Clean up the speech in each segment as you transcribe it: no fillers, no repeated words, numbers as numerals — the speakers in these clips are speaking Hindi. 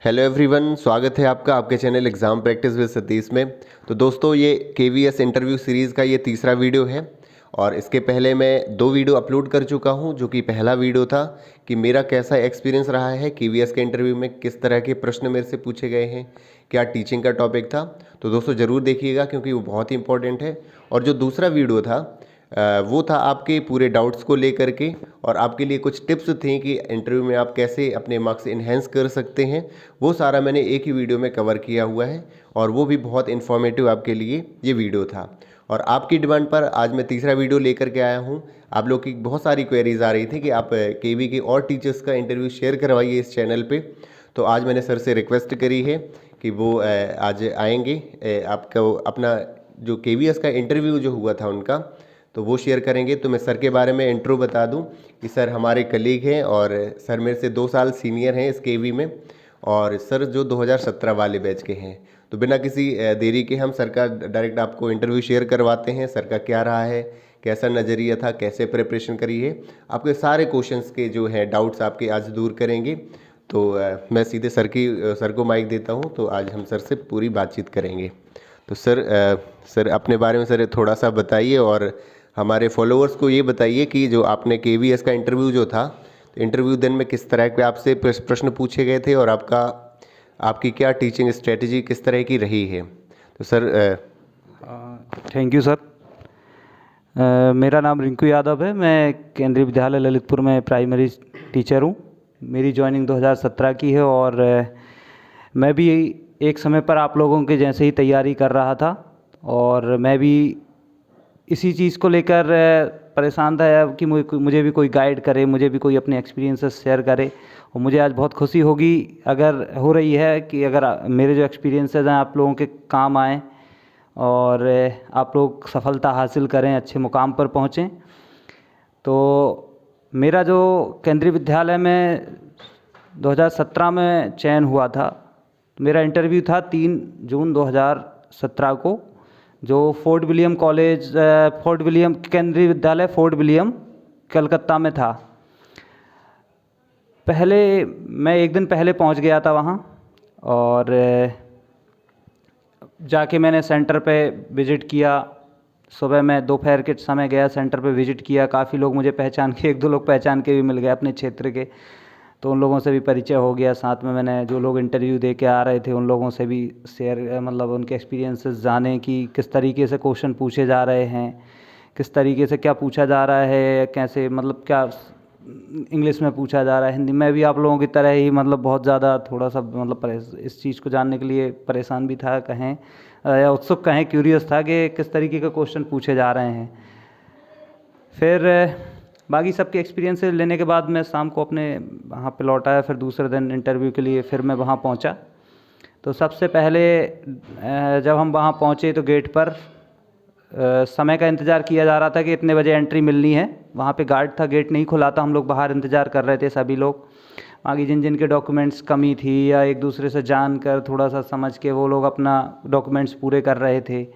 हेलो एवरीवन, स्वागत है आपका आपके channel exam practice with Satish में। तो दोस्तों, ये केवीएस इंटरव्यू सीरीज़ का ये तीसरा वीडियो है और इसके पहले मैं 2 वीडियो अपलोड कर चुका हूँ। जो कि पहला वीडियो था कि मेरा कैसा एक्सपीरियंस रहा है केवीएस के इंटरव्यू में, किस तरह के प्रश्न मेरे से पूछे गए हैं, क्या टीचिंग का टॉपिक था। तो दोस्तों ज़रूर देखिएगा क्योंकि वो बहुत ही इंपॉर्टेंट है। और जो दूसरा वीडियो था वो था आपके पूरे डाउट्स को लेकर के, और आपके लिए कुछ टिप्स थी कि इंटरव्यू में आप कैसे अपने मार्क्स इन्हेंस कर सकते हैं। वो सारा मैंने एक ही वीडियो में कवर किया हुआ है और वो भी बहुत इन्फॉर्मेटिव आपके लिए ये वीडियो था। और आपकी डिमांड पर आज मैं तीसरा वीडियो लेकर के आया हूँ। आप लोग की बहुत सारी क्वेरीज आ रही थी कि आप केवी के और टीचर्स का इंटरव्यू शेयर करवाइए इस चैनल पे। तो आज मैंने सर से रिक्वेस्ट करी है कि वो आज आएंगे, आपको अपना जो केवीएस का इंटरव्यू जो हुआ था उनका तो वो शेयर करेंगे। तो मैं सर के बारे में इंट्रो बता दूं कि सर हमारे कलीग हैं और सर मेरे से 2 साल सीनियर हैं इस केवी में, और सर जो 2017 वाले बैच के हैं। तो बिना किसी देरी के हम सर का डायरेक्ट आपको इंटरव्यू शेयर करवाते हैं। सर का क्या रहा है, कैसा नज़रिया था, कैसे प्रिपरेशन करी है, आपके सारे क्वेश्चंस के जो है डाउट्स आपके आज दूर करेंगे। तो मैं सीधे सर को माइक देता हूँ। तो आज हम सर से पूरी बातचीत करेंगे। तो सर अपने बारे में सर थोड़ा सा बताइए और हमारे फॉलोअर्स को ये बताइए कि जो आपने केवीएस का इंटरव्यू जो था, तो इंटरव्यू दिन में किस तरह के आपसे प्रश्न पूछे गए थे और आपकी क्या टीचिंग स्ट्रेटजी किस तरह की रही है। तो सर थैंक यू सर। मेरा नाम रिंकू यादव है। मैं केंद्रीय विद्यालय ललितपुर में प्राइमरी टीचर हूँ। मेरी ज्वाइनिंग 2017 की है और मैं भी एक समय पर आप लोगों के जैसे ही तैयारी कर रहा था और मैं भी इसी चीज़ को लेकर परेशान था कि मुझे भी कोई गाइड करे, मुझे भी कोई अपने एक्सपीरियंसेस शेयर करे। और मुझे आज बहुत खुशी होगी अगर हो रही है कि अगर मेरे जो एक्सपीरियंसेस हैं आप लोगों के काम आएँ और आप लोग सफलता हासिल करें, अच्छे मुकाम पर पहुँचें। तो मेरा जो केंद्रीय विद्यालय में 2017 में चयन हुआ था, मेरा इंटरव्यू था 3 जून 2017 को, जो फोर्ट विलियम केंद्रीय विद्यालय फोर्ट विलियम कलकत्ता में था। मैं एक दिन पहले पहुंच गया था वहां और जाके मैंने सेंटर पे विज़िट किया। सुबह मैं दोपहर के समय गया, सेंटर पे विज़िट किया। काफ़ी लोग मुझे पहचान के, 1-2 लोग पहचान के भी मिल गए अपने क्षेत्र के, तो उन लोगों से भी परिचय हो गया। साथ में मैंने जो लोग इंटरव्यू दे के आ रहे थे उन लोगों से भी मतलब उनके एक्सपीरियंसेस जाने कि किस तरीके से क्वेश्चन पूछे जा रहे हैं, किस तरीके से क्या पूछा जा रहा है, कैसे मतलब क्या इंग्लिश में पूछा जा रहा है, हिंदी में भी। आप लोगों की तरह ही मतलब बहुत ज़्यादा थोड़ा सा मतलब इस चीज़ को जानने के लिए परेशान भी था कहें, या उत्सुक कहें, क्यूरियस था कि किस तरीके के क्वेश्चन पूछे जा रहे हैं। फिर बाकी सबके एक्सपीरियंस लेने के बाद मैं शाम को अपने वहाँ पे लौट आया। फिर दूसरे दिन इंटरव्यू के लिए फिर मैं वहाँ पहुँचा। तो सबसे पहले जब हम वहाँ पहुँचे तो गेट पर समय का इंतज़ार किया जा रहा था कि इतने बजे एंट्री मिलनी है। वहाँ पे गार्ड था, गेट नहीं खुला था, हम लोग बाहर इंतज़ार कर रहे थे सभी लोग। बाकी जिन जिन के डॉक्यूमेंट्स कमी थी या एक दूसरे से जान कर थोड़ा सा समझ के वो लोग अपना डॉक्यूमेंट्स पूरे कर रहे थे।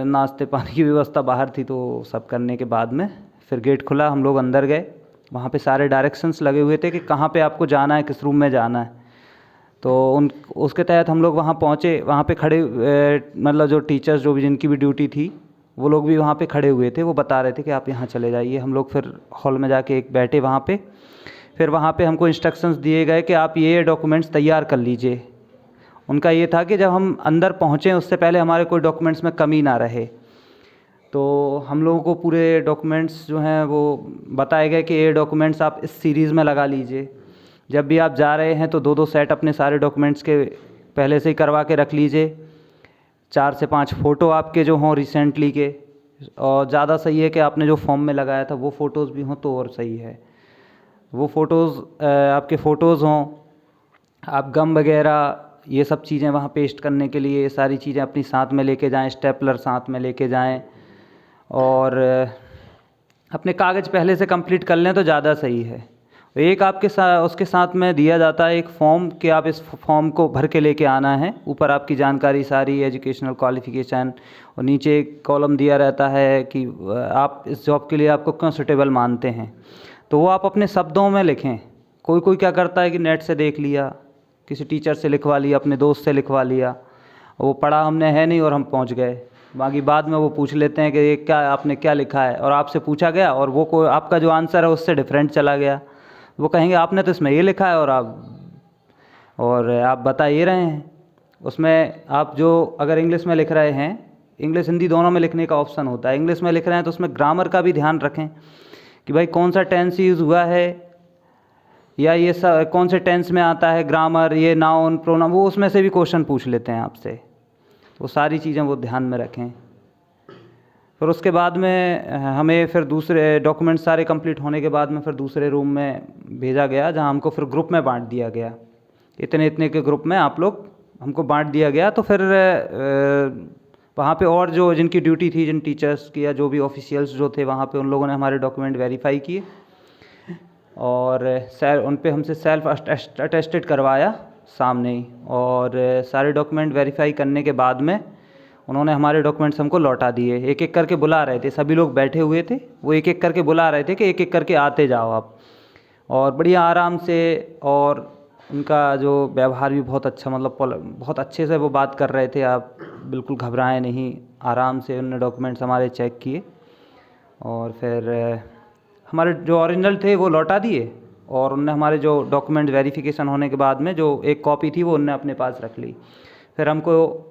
नाश्ते पानी की व्यवस्था बाहर थी, तो सब करने के बाद में फिर गेट खुला, हम लोग अंदर गए। वहाँ पे सारे डायरेक्शंस लगे हुए थे कि कहाँ पे आपको जाना है, किस रूम में जाना है। तो उसके तहत हम लोग वहाँ पहुँचे। वहाँ पे खड़े मतलब जो टीचर्स जो भी जिनकी भी ड्यूटी थी वो लोग भी वहाँ पे खड़े हुए थे। वो बता रहे थे कि आप यहाँ चले जाइए। हम लोग फिर हॉल में जाके एक बैठे वहाँ पे। फिर वहाँ पे हमको इंस्ट्रक्शंस दिए गए कि आप ये डॉक्यूमेंट्स तैयार कर लीजिए। उनका ये था कि जब हम अंदर पहुँचें उससे पहले हमारे कोई डॉक्यूमेंट्स में कमी ना रहे। तो हम लोगों को पूरे डॉक्यूमेंट्स जो हैं वो बताए गए कि ये डॉक्यूमेंट्स आप इस सीरीज़ में लगा लीजिए। जब भी आप जा रहे हैं तो 2-2 सेट अपने सारे डॉक्यूमेंट्स के पहले से ही करवा के रख लीजिए। 4 से 5 फ़ोटो आपके जो हों रिसेंटली के, और ज़्यादा सही है कि आपने जो फॉर्म में लगाया था वो फ़ोटोज़ भी हों तो और सही है। वो फ़ोटोज़ आपके फ़ोटोज़ हों। आप गम वगैरह ये सब चीज़ें वहाँ पेस्ट करने के लिए सारी चीज़ें अपनी साथ में लेके जाएं। स्टेपलर साथ में लेके जाएं और अपने कागज़ पहले से कंप्लीट कर लें तो ज़्यादा सही है। एक आपके साथ उसके साथ में दिया जाता है एक फॉर्म कि आप इस फॉर्म को भर के लेके आना है। ऊपर आपकी जानकारी सारी, एजुकेशनल क्वालिफ़िकेशन, और नीचे एक कॉलम दिया रहता है कि आप इस जॉब के लिए आपको क्यों सूटेबल मानते हैं। तो वो आप अपने शब्दों में लिखें। कोई कोई क्या करता है कि नेट से देख लिया, किसी टीचर से लिखवा लिया, अपने दोस्त से लिखवा लिया, वो पढ़ा हमने है नहीं और हम पहुंच गए। बाकी बाद में वो पूछ लेते हैं कि ये क्या आपने क्या लिखा है, और आपसे पूछा गया और वो कोई आपका जो आंसर है उससे डिफरेंट चला गया, वो कहेंगे आपने तो इसमें ये लिखा है और आप बता ये रहे हैं। उसमें आप जो अगर इंग्लिश में लिख रहे हैं, इंग्लिश हिंदी दोनों में लिखने का ऑप्शन होता है। इंग्लिश में लिख रहे हैं तो उसमें ग्रामर का भी ध्यान रखें कि भाई कौन सा टेंस यूज़ हुआ है, या ये सब कौन से टेंस में आता है, ग्रामर, ये नाउन प्रोनाउन, वो उसमें से भी क्वेश्चन पूछ लेते हैं आपसे। वो सारी चीज़ें वो ध्यान में रखें। फिर उसके बाद में हमें फिर दूसरे डॉक्यूमेंट सारे कंप्लीट होने के बाद में फिर दूसरे रूम में भेजा गया, जहां हमको फिर ग्रुप में बांट दिया गया। इतने इतने के ग्रुप में आप लोग, हमको बांट दिया गया। तो फिर वहाँ पे और जो जिनकी ड्यूटी थी, जिन टीचर्स की या जो भी ऑफिशियल्स जो थे वहाँ पे, उन लोगों ने हमारे डॉक्यूमेंट वेरीफाई किए और उन पे हमसे सेल्फ अटेस्टेड करवाया सामने ही। और सारे डॉक्यूमेंट वेरीफाई करने के बाद में उन्होंने हमारे डॉक्यूमेंट्स हमको लौटा दिए। एक एक करके बुला रहे थे, सभी लोग बैठे हुए थे, वो एक एक करके बुला रहे थे कि एक एक करके आते जाओ आप। और बढ़िया आराम से, और उनका जो व्यवहार भी बहुत अच्छा, मतलब बहुत अच्छे से वो बात कर रहे थे। आप बिल्कुल घबराएं नहीं, आराम से उन्होंने डॉक्यूमेंट्स हमारे चेक किए और फिर हमारे जो ओरिजिनल थे वो लौटा दिए, और उनने हमारे जो डॉक्यूमेंट वेरिफिकेशन होने के बाद में जो एक कॉपी थी वो उनने अपने पास रख ली। फिर हमको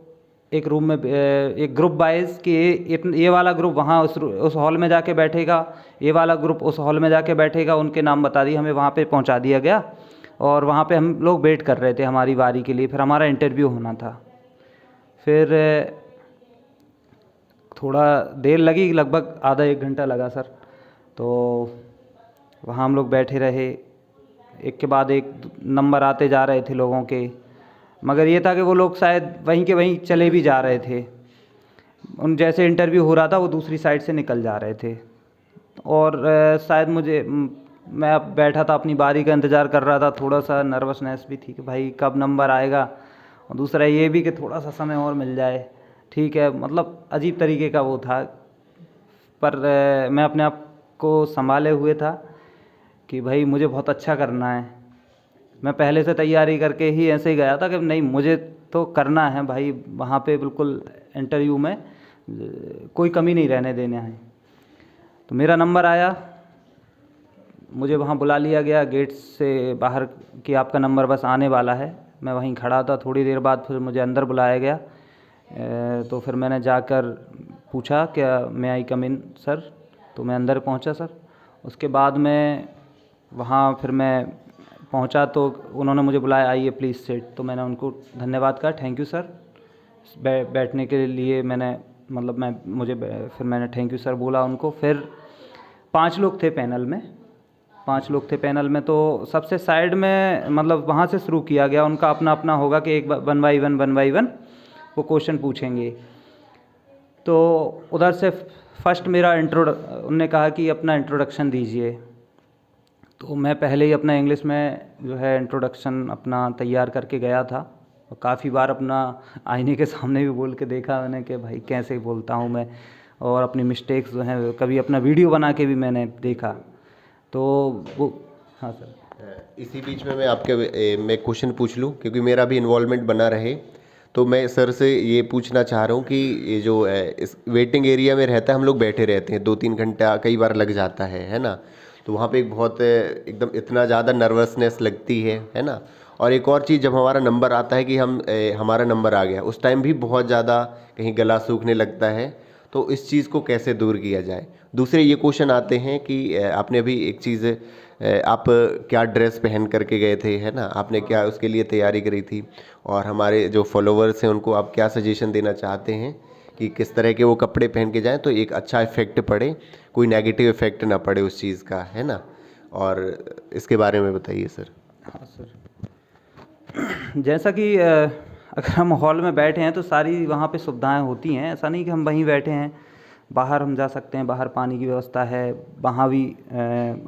एक रूम में एक ग्रुप वाइज कि ये वाला ग्रुप वहाँ उस हॉल में जाके बैठेगा, ये वाला ग्रुप उस हॉल में जाके बैठेगा, उनके नाम बता दिए, हमें वहाँ पे पहुँचा दिया गया। और वहाँ पे हम लोग वेट कर रहे थे हमारी बारी के लिए। फिर हमारा इंटरव्यू होना था। फिर थोड़ा देर लगी, लगभग आधा एक घंटा लगा सर। तो वहाँ हम लोग बैठे रहे, एक के बाद एक नंबर आते जा रहे थे लोगों के, मगर ये था कि वो लोग शायद वहीं के वहीं चले भी जा रहे थे। उन जैसे इंटरव्यू हो रहा था वो दूसरी साइड से निकल जा रहे थे। और शायद मैं अब बैठा था, अपनी बारी का इंतज़ार कर रहा था। थोड़ा सा नर्वसनेस भी थी कि भाई कब नंबर आएगा, और दूसरा ये भी कि थोड़ा सा समय और मिल जाए। ठीक है, मतलब अजीब तरीके का वो था, पर मैं अपने आप को संभाले हुए था कि भाई मुझे बहुत अच्छा करना है। मैं पहले से तैयारी करके ही ऐसे ही गया था कि नहीं, मुझे तो करना है भाई, वहाँ पे बिल्कुल इंटरव्यू में कोई कमी नहीं रहने देना है। तो मेरा नंबर आया, मुझे वहाँ बुला लिया गया गेट से बाहर कि आपका नंबर बस आने वाला है। मैं वहीं खड़ा था। थोड़ी देर बाद फिर मुझे अंदर बुलाया गया। तो फिर मैंने जाकर पूछा क्या मैं आई कम इन सर। तो मैं अंदर पहुँचा सर। उसके बाद में वहाँ फिर मैं पहुँचा तो उन्होंने मुझे बुलाया, आइए प्लीज़ सिट। तो मैंने उनको धन्यवाद कहा, थैंक यू सर, बैठने के लिए। फिर मैंने थैंक यू सर बोला उनको। फिर 5 लोग थे पैनल में। तो सबसे साइड में, मतलब वहाँ से शुरू किया गया। उनका अपना अपना होगा कि एक 1 बाई 1 वो क्वेश्चन पूछेंगे। तो उधर से फर्स्ट मेरा उनने कहा कि अपना इंट्रोडक्शन दीजिए। तो मैं पहले ही अपना इंग्लिश में जो है इंट्रोडक्शन अपना तैयार करके गया था, और काफ़ी बार अपना आईने के सामने भी बोल के देखा मैंने कि भाई कैसे बोलता हूँ मैं, और अपनी मिस्टेक्स जो हैं कभी अपना वीडियो बना के भी मैंने देखा। तो वो, हाँ सर। इसी बीच में मैं क्वेश्चन पूछ लूँ, क्योंकि मेरा भी इन्वॉल्वमेंट बना रहे। तो मैं सर से ये पूछना चाह रहा हूँ कि ये जो इस वेटिंग एरिया में रहता है, हम लोग बैठे रहते हैं 2-3 घंटा कई बार लग जाता है ना। तो वहाँ पे एक बहुत एकदम इतना ज़्यादा नर्वसनेस लगती है ना। और एक और चीज़, जब हमारा नंबर आता है कि हमारा नंबर आ गया, उस टाइम भी बहुत ज़्यादा कहीं गला सूखने लगता है। तो इस चीज़ को कैसे दूर किया जाए। दूसरे ये क्वेश्चन आते हैं कि आपने अभी एक चीज़, आप क्या ड्रेस पहन करके गए थे, है ना, आपने क्या उसके लिए तैयारी करी थी, और हमारे जो फॉलोवर्स हैं उनको आप क्या सजेशन देना चाहते हैं कि किस तरह के वो कपड़े पहन के जाएं तो एक अच्छा इफ़ेक्ट पड़े, कोई नेगेटिव इफ़ेक्ट ना पड़े उस चीज़ का, है ना। और इसके बारे में बताइए सर। हाँ सर, जैसा कि अगर हम हॉल में बैठे हैं तो सारी वहाँ पे सुविधाएं होती हैं। ऐसा नहीं कि हम वहीं बैठे हैं, बाहर हम जा सकते हैं। बाहर पानी की व्यवस्था है, वहाँ भी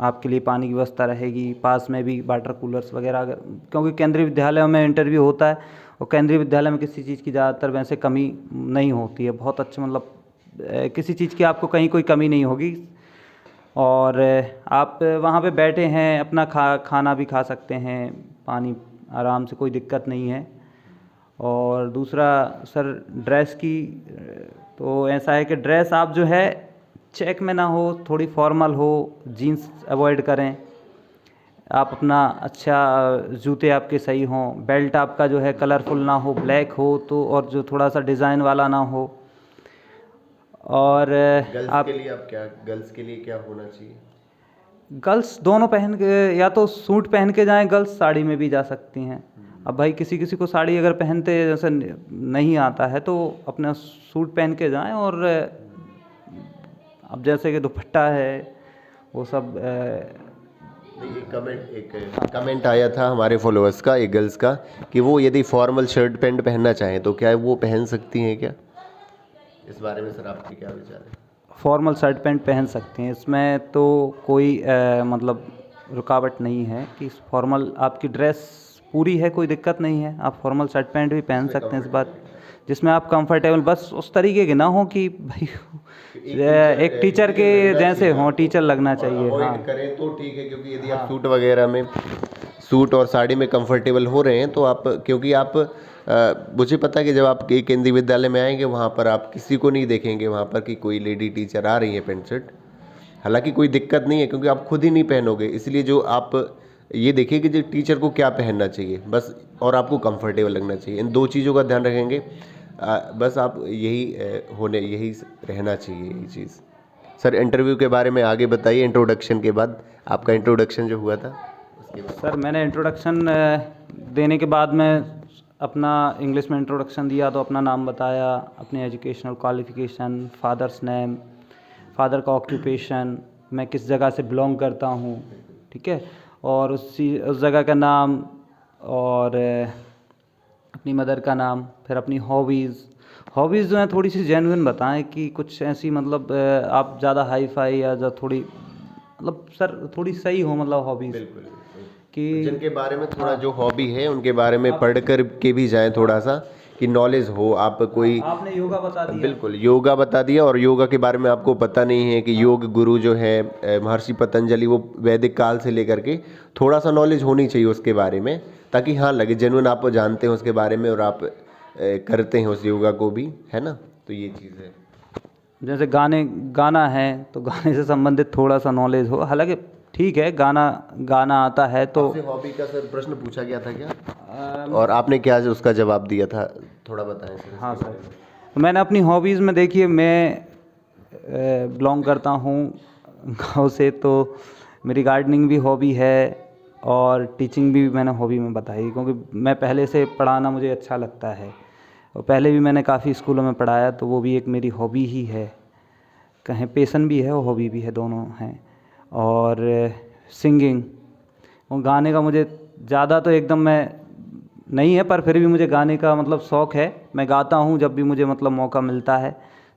आपके लिए पानी की व्यवस्था रहेगी। पास में भी वाटर कूलर्स वगैरह, अगर क्योंकि केंद्रीय विद्यालय में इंटरव्यू होता है, और केंद्रीय विद्यालय में किसी चीज़ की ज़्यादातर वैसे कमी नहीं होती है। बहुत अच्छा, मतलब किसी चीज़ की आपको कहीं कोई कमी नहीं होगी। और आप वहाँ पे बैठे हैं, अपना खाना भी खा सकते हैं, पानी आराम से, कोई दिक्कत नहीं है। और दूसरा सर ड्रेस की, तो ऐसा है कि ड्रेस आप जो है चेक में ना हो, थोड़ी फॉर्मल हो, जीन्स अवॉइड करें आप अपना, अच्छा जूते आपके सही हों, बेल्ट आपका जो है कलरफुल ना हो, ब्लैक हो तो, और जो थोड़ा सा डिज़ाइन वाला ना हो। और गर्ल्स के लिए क्या होना चाहिए? गर्ल्स दोनों पहन के, या तो सूट पहन के जाएं, गर्ल्स साड़ी में भी जा सकती हैं। अब भाई किसी किसी को साड़ी अगर पहनते जैसे नहीं आता है तो अपना सूट पहन के जाएं। और अब जैसे कि दुपट्टा है वो सब एक कमेंट आया था हमारे फॉलोअर्स का, एक गर्ल्स का, कि वो यदि फॉर्मल शर्ट पैंट पहनना चाहें तो क्या वो पहन सकती हैं क्या? इस बारे में सर आपके क्या विचार है? फॉर्मल शर्ट पैंट पहन सकते हैं, इसमें तो कोई मतलब रुकावट नहीं है कि फॉर्मल आपकी ड्रेस पूरी है, कोई दिक्कत नहीं है, आप फॉर्मल शर्ट पैंट भी पहन सकते हैं। इस बात जिसमें आप कंफर्टेबल, बस उस तरीके के ना हो कि भाई एक टीचर के जैसे हों, टीचर लगना चाहिए। हाँ करें तो ठीक है, क्योंकि यदि आप सूट वगैरह में, सूट और साड़ी में कंफर्टेबल हो रहे हैं तो आप, क्योंकि आप मुझे पता है कि जब आप एक केंद्रीय विद्यालय में आएंगे वहाँ पर आप किसी को नहीं देखेंगे वहाँ पर कि कोई लेडी टीचर आ रही है पैंट शर्ट। हालांकि कोई दिक्कत नहीं है क्योंकि आप खुद ही नहीं पहनोगे, इसलिए जो आप ये देखिए कि जो टीचर को क्या पहनना चाहिए बस, और आपको कंफर्टेबल लगना चाहिए, इन दो चीज़ों का ध्यान रखेंगे। बस आप यही रहना चाहिए, यही चीज़। सर इंटरव्यू के बारे में आगे बताइए, इंट्रोडक्शन के बाद, आपका इंट्रोडक्शन जो हुआ था उसके बाद। सर मैंने इंट्रोडक्शन देने के बाद में अपना इंग्लिश में इंट्रोडक्शन दिया, तो अपना नाम बताया, अपनी educational qualification, father's name, father का ऑक्यूपेशन, मैं किस जगह से बिलोंग करता हूँ, ठीक है, और उस जगह का नाम, और अपनी मदर का नाम, फिर अपनी हॉबीज़ जो हैं थोड़ी सी जेन्युइन बताएं कि कुछ ऐसी मतलब आप ज़्यादा हाई फाई या जो थोड़ी मतलब सर थोड़ी सही हो, मतलब हॉबीज़ कि जिनके बारे में थोड़ा जो हॉबी है उनके बारे में पढ़ कर के भी जाएं, थोड़ा सा कि नॉलेज हो। आप कोई, आपने योगा बता दिया, बिल्कुल योगा बता दिया, और योगा के बारे में आपको पता नहीं है कि योग गुरु जो है महर्षि पतंजलि, वो वैदिक काल से लेकर के थोड़ा सा नॉलेज होनी चाहिए उसके बारे में, ताकि हाँ लगे जेन्युइन आप जानते हैं उसके बारे में और आप करते हैं उस योगा को भी, है ना। तो ये चीज़ है। जैसे गाना है तो गाने से संबंधित थोड़ा सा नॉलेज हो, हालांकि ठीक है गाना आता है तो। आपसे हॉबी का सर प्रश्न पूछा गया था क्या? और आपने क्या उसका जवाब दिया था, थोड़ा बताएं सर। हाँ सर, तो मैंने अपनी हॉबीज़ में, देखिए मैं बिलोंग करता हूँ गांव से, तो मेरी गार्डनिंग भी हॉबी है और टीचिंग भी मैंने हॉबी में बताई, क्योंकि मैं पहले से पढ़ाना मुझे अच्छा लगता है और पहले भी मैंने काफ़ी स्कूलों में पढ़ाया, तो वो भी एक मेरी हॉबी ही है, कहें पैशन भी है और हॉबी भी है, दोनों हैं। और सिंगिंग और गाने का मुझे ज़्यादा तो एकदम मैं नहीं है, पर फिर भी मुझे गाने का मतलब शौक़ है, मैं गाता हूँ जब भी मुझे मतलब मौका मिलता है,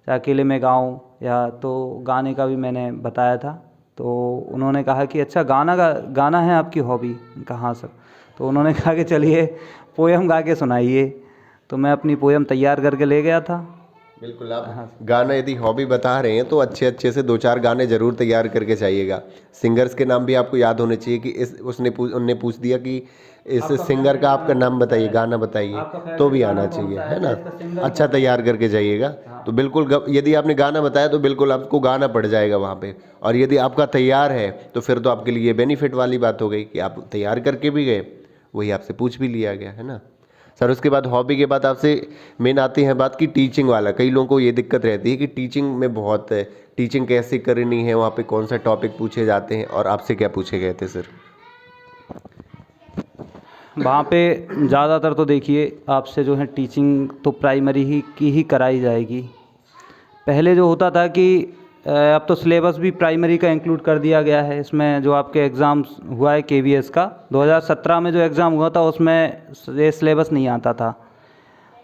चाहे अकेले में गाऊँ या, तो गाने का भी मैंने बताया था। तो उन्होंने कहा कि अच्छा गाना है आपकी हॉबी, कहाँ सर, तो उन्होंने कहा कि चलिए पोएम गा के सुनाइए, तो मैं अपनी पोएम तैयार करके ले गया था। बिल्कुल, आप गाना यदि हॉबी बता रहे हैं तो अच्छे से 2-4 गाने ज़रूर तैयार करके चाहिएगा। सिंगर्स के नाम भी आपको याद होने चाहिए कि उनने पूछ दिया कि इस सिंगर का आपका नाम बताइए, गाना बताइए, तो भी आना चाहिए, है ना। अच्छा तैयार करके जाइएगा। तो बिल्कुल यदि आपने गाना बताया तो बिल्कुल आपको गाना पड़ जाएगा वहाँ पे, और यदि आपका तैयार है तो फिर तो आपके लिए बेनिफिट वाली बात हो गई कि आप तैयार करके भी गए, वही आपसे पूछ भी लिया गया, है ना सर। उसके बाद हॉबी के बाद आपसे मेन आती है बात की टीचिंग वाला। कई लोगों को ये दिक्कत रहती है कि टीचिंग में बहुत है, टीचिंग कैसे करनी है, वहाँ पे कौन सा टॉपिक पूछे जाते हैं, और आपसे क्या पूछे गए थे सर? वहाँ पे ज़्यादातर तो देखिए आपसे जो है टीचिंग तो प्राइमरी की ही कराई जाएगी। पहले जो होता था कि अब तो सिलेबस भी प्राइमरी का इंक्लूड कर दिया गया है इसमें। जो आपके एग्ज़ाम्स हुआ है केवीएस का 2017 में जो एग्ज़ाम हुआ था उसमें ये सिलेबस नहीं आता था,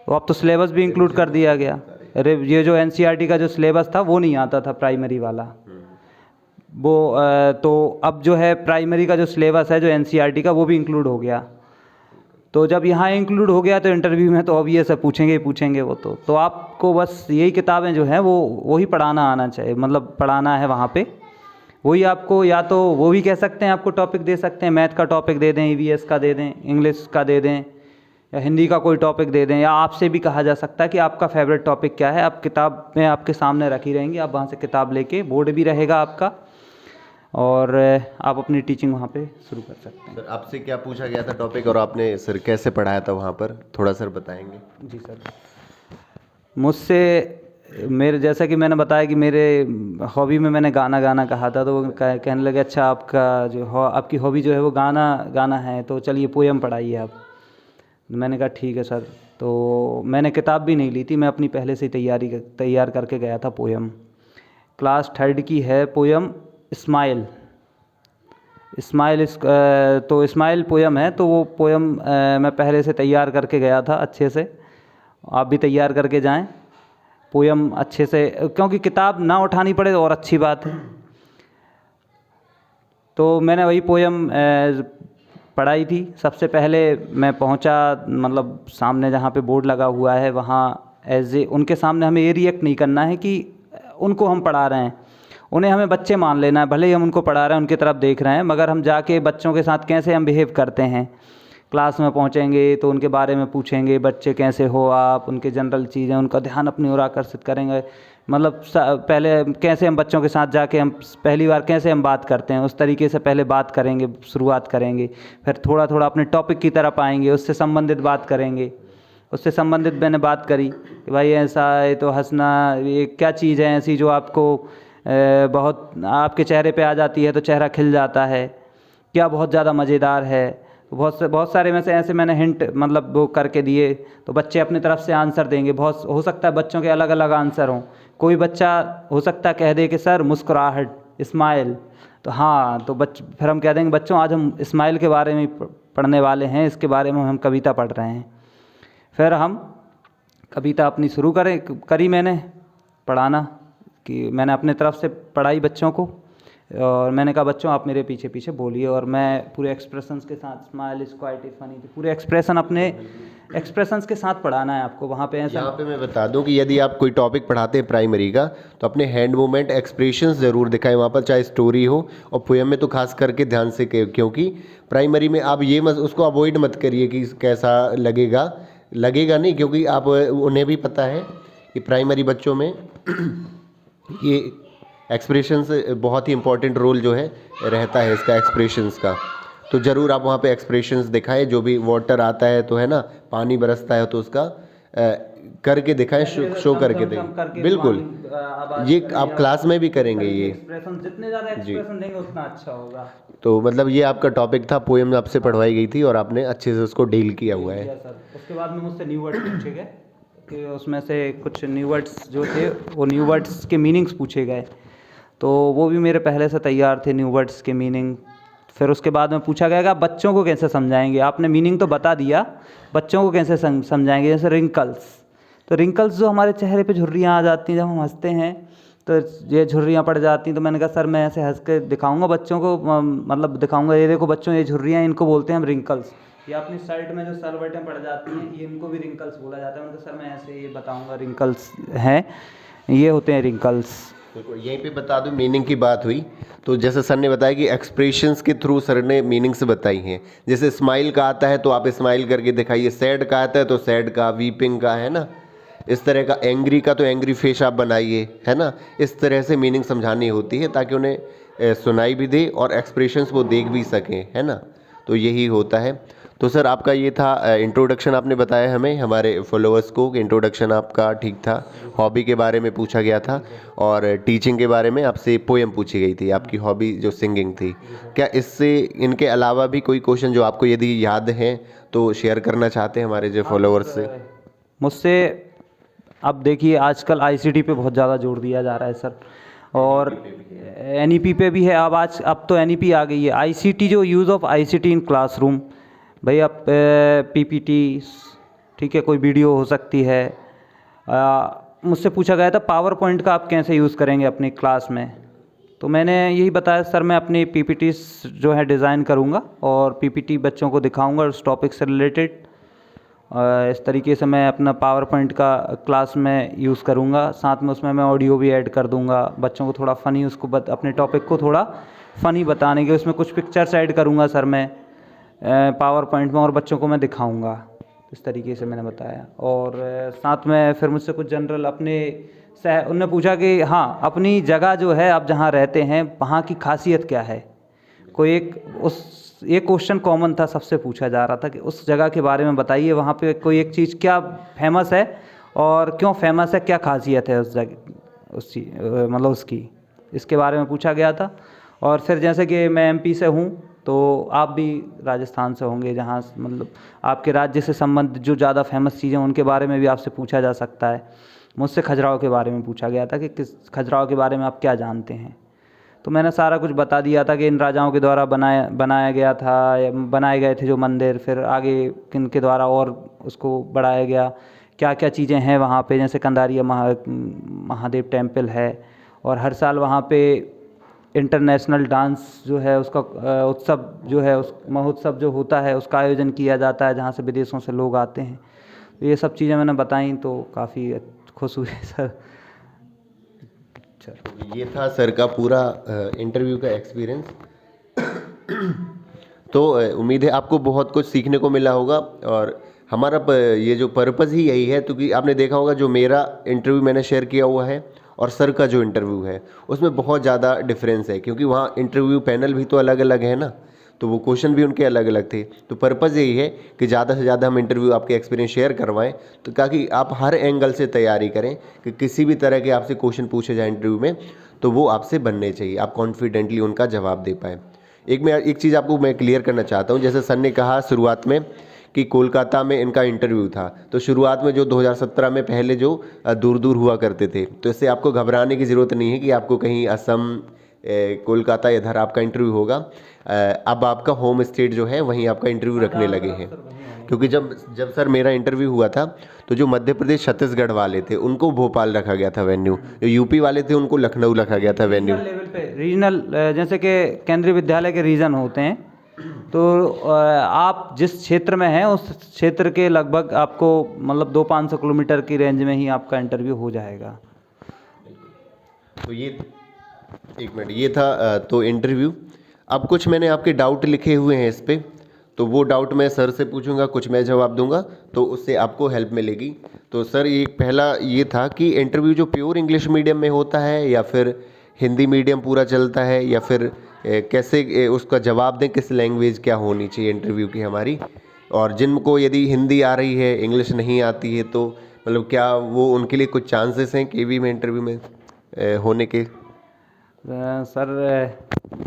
तो अब तो सिलेबस भी इंक्लूड कर दिया गया। अरे ये जो एनसीईआरटी का जो सिलेबस था वो नहीं आता था प्राइमरी वाला, वो तो अब जो है प्राइमरी का जो सिलेबस है जो एनसीईआरटी का वो भी इंक्लूड हो गया। तो जब यहाँ इंक्लूड हो गया तो इंटरव्यू में तो ऑब्वियस है पूछेंगे ही पूछेंगे वो, तो आपको बस यही किताबें जो हैं वो ही पढ़ाना आना चाहिए, मतलब पढ़ाना है वहाँ पे। वही आपको या तो वो भी कह सकते हैं, आपको टॉपिक दे सकते हैं, मैथ का टॉपिक दे दें, ईवीएस का दे दें, इंग्लिश का दे दें, या हिंदी का कोई टॉपिक दे दें, या आपसे भी कहा जा सकता है कि आपका फेवरेट टॉपिक क्या है। आप किताब में आपके सामने रखी रहेंगी, आप वहाँ से किताब लेके, बोर्ड भी रहेगा आपका, और आप अपनी टीचिंग वहाँ पे शुरू कर सकते हैं। सर आपसे क्या पूछा गया था टॉपिक, और आपने सर कैसे पढ़ाया था वहाँ पर, थोड़ा सर बताएंगे? जी सर, मुझसे मेरे जैसा कि मैंने बताया कि मेरे हॉबी में मैंने गाना गाना कहा था, तो वो कहने लगे अच्छा आपका आपकी हॉबी जो है वो गाना गाना है, तो चलिए पोएम पढ़ाइए आप। मैंने कहा ठीक है सर। तो मैंने किताब भी नहीं ली थी, मैं अपनी पहले से ही तैयार करके गया था पोएम। क्लास 3rd की है पोएम स्माइल। तो स्माइल पोएम है, तो वो पोएम मैं पहले से तैयार करके गया था अच्छे से। आप भी तैयार करके जाएं पोएम अच्छे से, क्योंकि किताब ना उठानी पड़े और अच्छी बात है। तो मैंने वही पोएम पढ़ाई थी। सबसे पहले मैं पहुंचा, मतलब सामने जहाँ पे बोर्ड लगा हुआ है वहाँ उनके सामने हमें ये रिएक्ट नहीं करना है कि उनको हम पढ़ा रहे हैं, उन्हें हमें बच्चे मान लेना है। भले ही हम उनको पढ़ा रहे हैं, उनकी तरफ देख रहे हैं, मगर हम जाके बच्चों के साथ कैसे हम बिहेव करते हैं। क्लास में पहुंचेंगे तो उनके बारे में पूछेंगे, बच्चे कैसे हो आप, उनके जनरल चीज़ें, उनका ध्यान अपनी ओर आकर्षित करेंगे। मतलब पहले कैसे हम बच्चों के साथ जाके हम पहली बार कैसे हम बात करते हैं, उस तरीके से पहले बात करेंगे, शुरुआत करेंगे। फिर थोड़ा थोड़ा अपने टॉपिक की तरफ आएंगे, उससे संबंधित बात करेंगे। उससे संबंधित मैंने बात करी कि भाई ऐसा है तो हंसना, ये क्या चीज़ है ऐसी जो आपको बहुत आपके चेहरे पे आ जाती है तो चेहरा खिल जाता है, क्या बहुत ज़्यादा मज़ेदार है। तो बहुत सारे में से ऐसे मैंने हिंट मतलब वो करके दिए, तो बच्चे अपनी तरफ से आंसर देंगे। बहुत हो सकता है बच्चों के अलग अलग आंसर हों। कोई बच्चा हो सकता है कह दे कि सर मुस्कुराहट, स्माइल। तो हाँ, तो फिर हम कह देंगे बच्चों आज हम स्माइल के बारे में पढ़ने वाले हैं, इसके बारे में हम कविता पढ़ रहे हैं। फिर हम कविता अपनी शुरू करी मैंने पढ़ाना, कि मैंने अपने तरफ से पढ़ाई बच्चों को, और मैंने कहा बच्चों आप मेरे पीछे पीछे बोलिए, और मैं पूरे एक्सप्रेशंस के साथ, स्माइल इज़ क्वाइट फनी, पूरे एक्सप्रेशन अपने एक्सप्रेशंस के साथ पढ़ाना है आपको वहाँ पे। ऐसा यहाँ पे मैं बता दूं कि यदि आप कोई टॉपिक पढ़ाते हैं प्राइमरी का, तो अपने हैंड मूवमेंट एक्सप्रेशंस ज़रूर दिखाएं वहाँ पर, चाहे स्टोरी हो, और पोएम में तो खास करके ध्यान से क्योंकि प्राइमरी में आप ये मत उसको अवॉइड मत करिए कि कैसा लगेगा नहीं, क्योंकि आप उन्हें भी पता है कि प्राइमरी बच्चों में ये एक्सप्रेशंस बहुत ही इंपॉर्टेंट रोल जो है रहता है इसका, एक्सप्रेशंस का। तो ज़रूर आप वहाँ पे एक्सप्रेशंस दिखाएं, जो भी वाटर आता है तो है ना, पानी बरसता है तो उसका करके दिखाएं, शो करके दें। बिल्कुल, ये आप क्लास में भी करेंगे ये एक्सप्रेशन, जितने ज़्यादा एक्सप्रेशन देंगे उतना अच्छा होगा। तो मतलब ये आपका टॉपिक था, पोएम आपसे पढ़वाई गई थी और आपने अच्छे से उसको डील किया हुआ है। सर उसके बाद में मुझसे न्यू वर्ड्स पूछे गए, कि उसमें से कुछ न्यू वर्ड्स जो थे वो न्यू वर्ड्स के मीनिंग्स पूछे गए, तो वो भी मेरे पहले से तैयार थे, न्यू वर्ड्स के मीनिंग। फिर उसके बाद में पूछा गया कि आप बच्चों को कैसे समझाएंगे, आपने मीनिंग तो बता दिया, बच्चों को कैसे समझाएंगे। जैसे रिंकल्स, तो रिंकल्स जो हमारे चेहरे पे झुर्रियाँ आ जाती हैं जब हम हंसते हैं, तो ये झुर्रियाँ पड़ जाती हैं। तो मैंने कहा सर मैं ऐसे हंस के दिखाऊंगा बच्चों को, मतलब दिखाऊंगा, ये देखो बच्चों ये झुर्रियाँ, इनको बोलते हैं हम रिंकल्स। या अपनी शर्ट में जो सलवटें पड़ जाती हैं, ये इनको भी रिंकल्स बोला जाता है। उनको सर मैं ऐसे ये बताऊँगा रिंकल्स हैं, ये होते हैं रिंकल्स। बिल्कुल, यहीं पे बता दूं, मीनिंग की बात हुई तो जैसे सर ने बताया कि एक्सप्रेशंस के थ्रू सर ने मीनिंग्स बताई हैं। जैसे स्माइल का आता है तो आप स्माइल करके दिखाइए, सैड का आता है तो सैड का, वीपिंग का, है ना, इस तरह का, एंग्री का तो एंग्री फेस आप बनाइए, है ना। इस तरह से मीनिंग समझानी होती है ताकि उन्हें सुनाई भी दे और एक्सप्रेशंस वो देख भी सकें, है ना। तो यही होता है। तो सर आपका ये था इंट्रोडक्शन, आपने बताया हमें, हमारे फॉलोअर्स को, कि इंट्रोडक्शन आपका ठीक था। हॉबी के बारे में पूछा गया था और टीचिंग के बारे में आपसे पोएम पूछी गई थी, आपकी हॉबी जो सिंगिंग थी। क्या इससे इनके अलावा भी कोई क्वेश्चन जो आपको यदि याद हैं तो शेयर करना चाहते हैं हमारे जो फॉलोअर्स से? मुझसे अब देखिए आजकल आईसीटी पे बहुत ज़्यादा जोर दिया जा रहा है सर, और एनईपी पे भी है। अब तो एनईपी आ गई है। आईसीटी, जो use of ICT in classroom, भाई आप पीपीटी, ठीक है, कोई वीडियो हो सकती है। मुझसे पूछा गया था पावर पॉइंट का आप कैसे यूज़ करेंगे अपनी क्लास में, तो मैंने यही बताया सर मैं अपनी पीपीटी जो है डिज़ाइन करूँगा और पीपीटी बच्चों को दिखाऊँगा उस टॉपिक से रिलेटेड, इस तरीके से मैं अपना पावर पॉइंट का क्लास में यूज़ करूँगा। साथ में उसमें मैं ऑडियो भी ऐड कर दूँगा, बच्चों को थोड़ा फ़नी उसको अपने टॉपिक को थोड़ा फ़नी बताने के, उसमें कुछ पिक्चर्स ऐड करूँगा सर मैं पावर पॉइंट में, और बच्चों को मैं दिखाऊँगा। इस तरीके से मैंने बताया। और साथ में फिर मुझसे कुछ जनरल अपने उनने पूछा कि हाँ, अपनी जगह जो है आप जहाँ रहते हैं वहाँ की खासियत क्या है। कोई एक क्वेश्चन कॉमन था, सबसे पूछा जा रहा था कि उस जगह के बारे में बताइए, वहाँ पे कोई एक चीज़ क्या फेमस है और क्यों फेमस है, क्या खासियत है उस जगह, उस चीज़ मतलब उसकी, इसके बारे में पूछा गया था। और फिर जैसे कि मैं एमपी से हूँ, तो आप भी राजस्थान से होंगे, जहाँ मतलब आपके राज्य से संबंधित जो ज़्यादा फेमस चीज़ें उनके बारे में भी आपसे पूछा जा सकता है। मुझसे खजुराहो के बारे में पूछा गया था कि किस खजुराहो के बारे में आप क्या जानते हैं। तो मैंने सारा कुछ बता दिया था कि इन राजाओं के द्वारा बनाया गया था, या बनाए गए थे जो मंदिर, फिर आगे किन के द्वारा और उसको बढ़ाया गया, क्या क्या चीज़ें हैं वहाँ पे। जैसे कंदारिया महादेव टेम्पल है, और हर साल वहाँ पे इंटरनेशनल डांस जो है उसका उत्सव जो है, उस महोत्सव जो होता है उसका आयोजन किया जाता है, जहाँ से विदेशों से लोग आते हैं। तो ये सब चीज़ें मैंने बताई, तो काफ़ी खुश हुए सर। ये था सर का पूरा इंटरव्यू का एक्सपीरियंस। तो उम्मीद है आपको बहुत कुछ सीखने को मिला होगा, और हमारा ये जो पर्पज़ ही यही है। क्योंकि आपने देखा होगा जो मेरा इंटरव्यू मैंने शेयर किया हुआ है और सर का जो इंटरव्यू है उसमें बहुत ज़्यादा डिफरेंस है, क्योंकि वहाँ इंटरव्यू पैनल भी तो अलग अलग है ना, तो वो क्वेश्चन भी उनके अलग अलग थे। तो पर्पज़ यही है कि ज़्यादा से ज़्यादा हम इंटरव्यू आपके एक्सपीरियंस शेयर करवाएं, तो ताकि आप हर एंगल से तैयारी करें कि किसी भी तरह के आपसे क्वेश्चन पूछे जाए इंटरव्यू में तो वो आपसे बनने चाहिए, आप कॉन्फिडेंटली उनका जवाब दे पाएँ। एक चीज़ आपको मैं क्लियर करना चाहता हूँ, जैसे सर ने कहा शुरुआत में कि कोलकाता में इनका इंटरव्यू था, तो शुरुआत में जो 2017 में पहले जो दूर दूर हुआ करते थे, तो इससे आपको घबराने की ज़रूरत नहीं है कि आपको कहीं असम कोलकाता इधर आपका इंटरव्यू होगा। अब आपका होम स्टेट जो है वहीं आपका इंटरव्यू रखने लगे हैं। क्योंकि जब सर मेरा इंटरव्यू हुआ था तो जो मध्य प्रदेश छत्तीसगढ़ वाले थे उनको भोपाल रखा गया था वेन्यू, जो यूपी वाले थे उनको लखनऊ रखा गया था वेन्यू। लेवल पे रीजनल, जैसे कि केंद्रीय विद्यालय के रीजन होते हैं, तो आप जिस क्षेत्र में हैं उस क्षेत्र के लगभग आपको मतलब 200-500 किलोमीटर की रेंज में ही आपका इंटरव्यू हो जाएगा। तो ये एक मिनट, ये था तो इंटरव्यू। अब कुछ मैंने आपके डाउट लिखे हुए हैं इस पे, तो वो डाउट मैं सर से पूछूंगा, कुछ मैं जवाब दूंगा, तो उससे आपको हेल्प मिलेगी। तो सर ये पहला ये था कि इंटरव्यू जो प्योर इंग्लिश मीडियम में होता है या फिर हिंदी मीडियम पूरा चलता है, या फिर कैसे उसका जवाब दें, किस लैंग्वेज क्या होनी चाहिए इंटरव्यू की हमारी, और जिनको यदि हिंदी आ रही है इंग्लिश नहीं आती है तो मतलब क्या वो उनके लिए कुछ चांसेस हैं केवी में इंटरव्यू में होने के? सर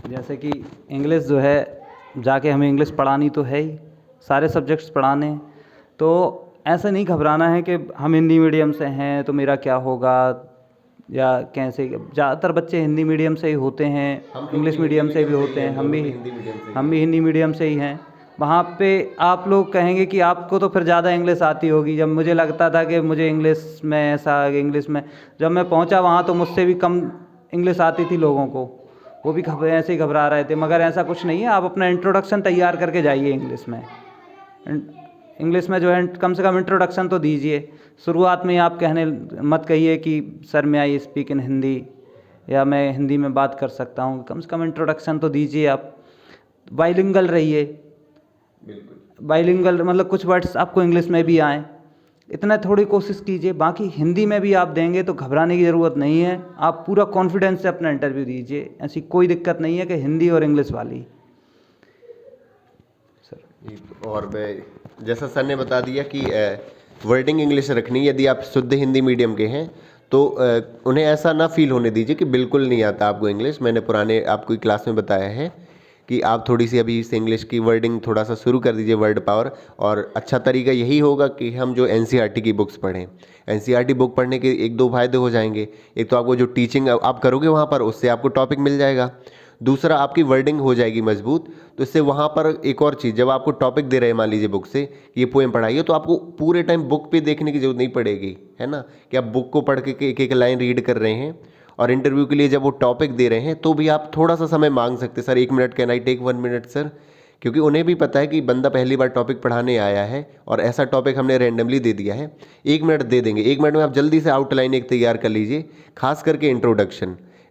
जैसे कि इंग्लिश जो है, जाके हमें इंग्लिश पढ़ानी तो है ही, सारे सब्जेक्ट्स पढ़ाने हैं, तो ऐसा नहीं घबराना है कि हम हिंदी मीडियम से हैं तो मेरा क्या होगा, या कैसे। ज़्यादातर बच्चे हिंदी मीडियम से ही होते हैं, इंग्लिश मीडियम से भी होते हैं, हम भी हिंदी मीडियम से ही हैं। वहाँ पे आप लोग कहेंगे कि आपको तो फिर ज़्यादा इंग्लिश आती होगी। जब मुझे लगता था कि मुझे इंग्लिश में ऐसा, इंग्लिश में जब मैं पहुँचा वहाँ तो मुझसे भी कम इंग्लिश आती थी लोगों को, वो भी ऐसे ही घबरा रहे थे। मगर ऐसा कुछ नहीं है, आप अपना इंट्रोडक्शन तैयार करके जाइए इंग्लिश में। इंग्लिश में जो है कम से कम इंट्रोडक्शन तो दीजिए। शुरुआत में आप मत कहिए कि सर मैं आई स्पीक इन हिंदी, या मैं हिंदी में बात कर सकता हूँ। कम से कम इंट्रोडक्शन तो दीजिए। आप बाइलिंगुअल रहिए, बाइलिंगुअल मतलब कुछ वर्ड्स आपको इंग्लिश में भी आएँ, इतना थोड़ी कोशिश कीजिए। बाकी हिंदी में भी आप देंगे तो घबराने की ज़रूरत नहीं है, आप पूरा कॉन्फिडेंस से अपना इंटरव्यू दीजिए। ऐसी कोई दिक्कत नहीं है कि हिंदी और इंग्लिश वाली। सर और मैं जैसा सर ने बता दिया कि वर्डिंग इंग्लिश रखनी, यदि आप शुद्ध हिंदी मीडियम के हैं तो उन्हें ऐसा ना फील होने दीजिए कि बिल्कुल नहीं आता आपको इंग्लिश। मैंने पुराने आपको क्लास में बताया है कि आप थोड़ी सी अभी से इंग्लिश की वर्डिंग थोड़ा सा शुरू कर दीजिए, वर्ड पावर। और अच्छा तरीका यही होगा कि हम जो एनसीईआरटी की बुक्स पढ़ें। एनसीईआरटी बुक पढ़ने के एक दो फायदे हो जाएंगे। एक तो आपको जो टीचिंग आप करोगे वहाँ पर, उससे आपको टॉपिक मिल जाएगा। दूसरा, आपकी वर्डिंग हो जाएगी मजबूत। तो इससे वहाँ पर एक और चीज़, जब आपको टॉपिक दे रहे हैं मान लीजिए बुक से ये पोएम पढ़ाइए, तो आपको पूरे टाइम बुक पे देखने की जरूरत नहीं पड़ेगी, है ना, कि आप बुक को पढ़ के एक एक लाइन रीड कर रहे हैं। और इंटरव्यू के लिए जब वो टॉपिक दे रहे हैं तो भी आप थोड़ा सा समय मांग सकते हैं। Sir 1 minute, can I take 1 minute sir, क्योंकि उन्हें भी पता है कि बंदा पहली बार टॉपिक पढ़ाने आया है और ऐसा टॉपिक हमने रैंडमली दे दिया है। 1 मिनट दे देंगे, 1 मिनट में आप जल्दी से आउटलाइन एक तैयार कर लीजिए। खास करके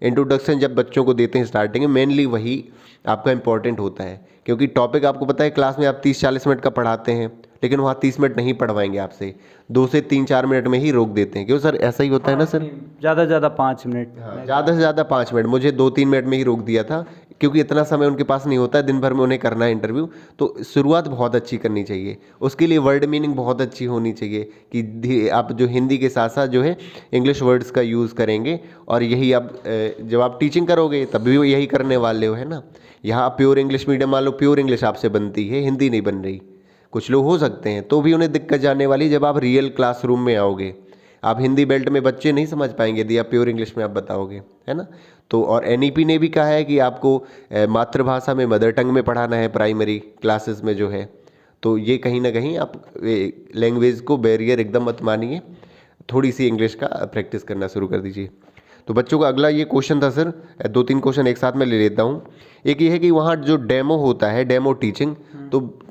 इंट्रोडक्शन जब बच्चों को देते हैं स्टार्टिंग में, मेनली वही आपका इंपॉर्टेंट होता है। क्योंकि टॉपिक आपको पता है क्लास में आप 30-40 मिनट का पढ़ाते हैं, लेकिन वहाँ 30 मिनट नहीं पढ़वाएंगे आपसे, 2 से 3-4 मिनट में ही रोक देते हैं। क्यों सर, ऐसा ही होता है ना सर? ज़्यादा से ज़्यादा 5 मिनट। हाँ, ज़्यादा से ज़्यादा 5 मिनट, मुझे 2-3 मिनट में ही रोक दिया था, क्योंकि इतना समय उनके पास नहीं होता है, दिन भर में उन्हें करना है इंटरव्यू। तो शुरुआत बहुत अच्छी करनी चाहिए, उसके लिए वर्ड मीनिंग बहुत अच्छी होनी चाहिए कि आप जो हिंदी के साथ साथ जो है इंग्लिश वर्ड्स का यूज़ करेंगे। और यही आप जब आप टीचिंग करोगे तब भी यही करने वाले हो, है ना। यहाँ प्योर इंग्लिश मीडियम, मान लो प्योर इंग्लिश आपसे बनती है, हिंदी नहीं बन रही, कुछ लोग हो सकते हैं, तो भी उन्हें दिक्कत जाने वाली जब आप रियल क्लासरूम में आओगे। आप हिंदी बेल्ट में बच्चे नहीं समझ पाएंगे यदि आप प्योर इंग्लिश में आप बताओगे, है ना। तो और एनईपी ने भी कहा है कि आपको मातृभाषा में, मदर टंग में पढ़ाना है प्राइमरी क्लासेस में जो है। तो ये कहीं ना कहीं आप लैंग्वेज को बैरियर एकदम मत मानिए, थोड़ी सी इंग्लिश का प्रैक्टिस करना शुरू कर दीजिए। तो बच्चों का अगला ये क्वेश्चन था सर, 2-3 क्वेश्चन एक साथ में ले लेता हूँ। एक ये है कि वहाँ जो डेमो होता है, डेमो टीचिंग,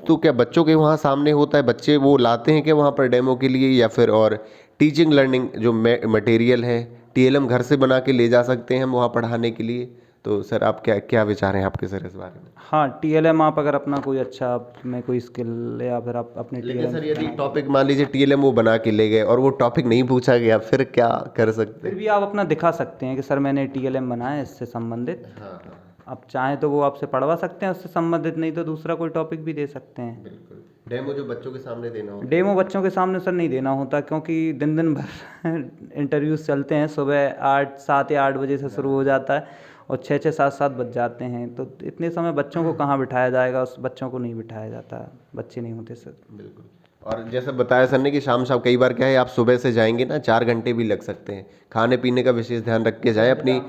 तो क्या बच्चों के वहाँ सामने होता है, बच्चे वो लाते हैं क्या वहाँ पर डेमो के लिए, या फिर और टीचिंग लर्निंग जो मटेरियल है टीएलएम घर से बना के ले जा सकते हैं हम वहाँ पढ़ाने के लिए? तो सर आप क्या विचार हैं आपके सर इस बारे में? हाँ, टीएलएम आप अगर अपना कोई अच्छा आप में कोई स्किल या फिर आप अपने लेकिन सर टीएलएम यदि टॉपिक मान लीजिए टीएलएम वो बना के ले गए और वो टॉपिक नहीं पूछा गया, फिर क्या कर सकते फिर हैं? भी आप अपना दिखा सकते हैं कि सर मैंने टीएलएम बनाया है इससे संबंधित। हाँ हाँ, आप चाहें तो वो आपसे पढ़वा सकते हैं उससे संबंधित, नहीं तो दूसरा कोई टॉपिक भी दे सकते हैं। बिल्कुल। डेमो जो बच्चों के सामने देना होता है। डेमो बच्चों के सामने सर नहीं देना होता, क्योंकि दिन दिन भर इंटरव्यूज़ चलते हैं, सुबह 7 या 8 बजे से शुरू हो जाता है और 6-6, 7-7 बज जाते हैं। तो इतने समय बच्चों को कहाँ बिठाया जाएगा, उस बच्चों को नहीं बिठाया जाता, बच्चे नहीं होते सर। बिल्कुल। और जैसे बताया सर ने कि शाम शाम कई बार क्या है, आप सुबह से जाएंगे ना 4 घंटे भी लग सकते हैं। खाने पीने का विशेष ध्यान रख के जाएं, अपनी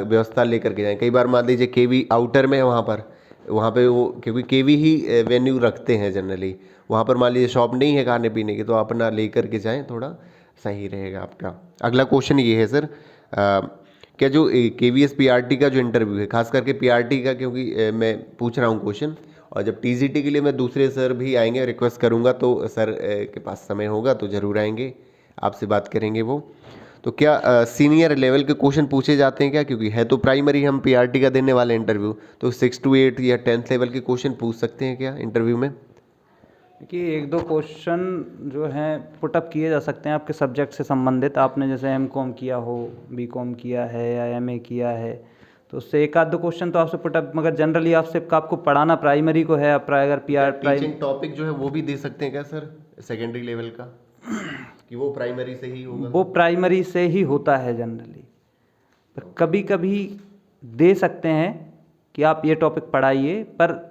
व्यवस्था लेकर के जाएं। कई बार मान लीजिए केवी आउटर में है, वहाँ पे वो, क्योंकि केवी ही वेन्यू रखते हैं जनरली, वहाँ पर मान लीजिए शॉप नहीं है खाने पीने की, तो अपना ले कर के जाएँ, थोड़ा सही रहेगा आपका। अगला क्वेश्चन ये है सर, क्या जो KVS PRT का जो इंटरव्यू है, खास करके PRT का, क्योंकि मैं पूछ रहा हूँ क्वेश्चन, और जब TGT के लिए मैं दूसरे सर भी आएंगे, रिक्वेस्ट करूँगा, तो सर के पास समय होगा तो ज़रूर आएंगे, आपसे बात करेंगे वो। तो क्या सीनियर लेवल के क्वेश्चन पूछे जाते हैं क्या? क्योंकि है तो प्राइमरी हम PRT का देने वाले इंटरव्यू, तो 6 to 8 या 10th लेवल के क्वेश्चन पूछ सकते हैं क्या इंटरव्यू में? देखिए 1-2 क्वेश्चन जो हैं पुटअप किए जा सकते हैं आपके सब्जेक्ट से संबंधित। आपने जैसे एमकॉम किया हो, बीकॉम किया है या एमए किया है, तो उससे 1-2 क्वेश्चन तो आपसे पुटअप, मगर जनरली आपको पढ़ाना प्राइमरी को है। अगर टीचिंग टॉपिक जो है वो भी दे सकते हैं क्या सर सेकेंडरी लेवल का, कि वो प्राइमरी से ही होगा? वो प्राइमरी से ही होता है जनरली, पर कभी कभी दे सकते हैं कि आप ये टॉपिक पढ़ाइए, पर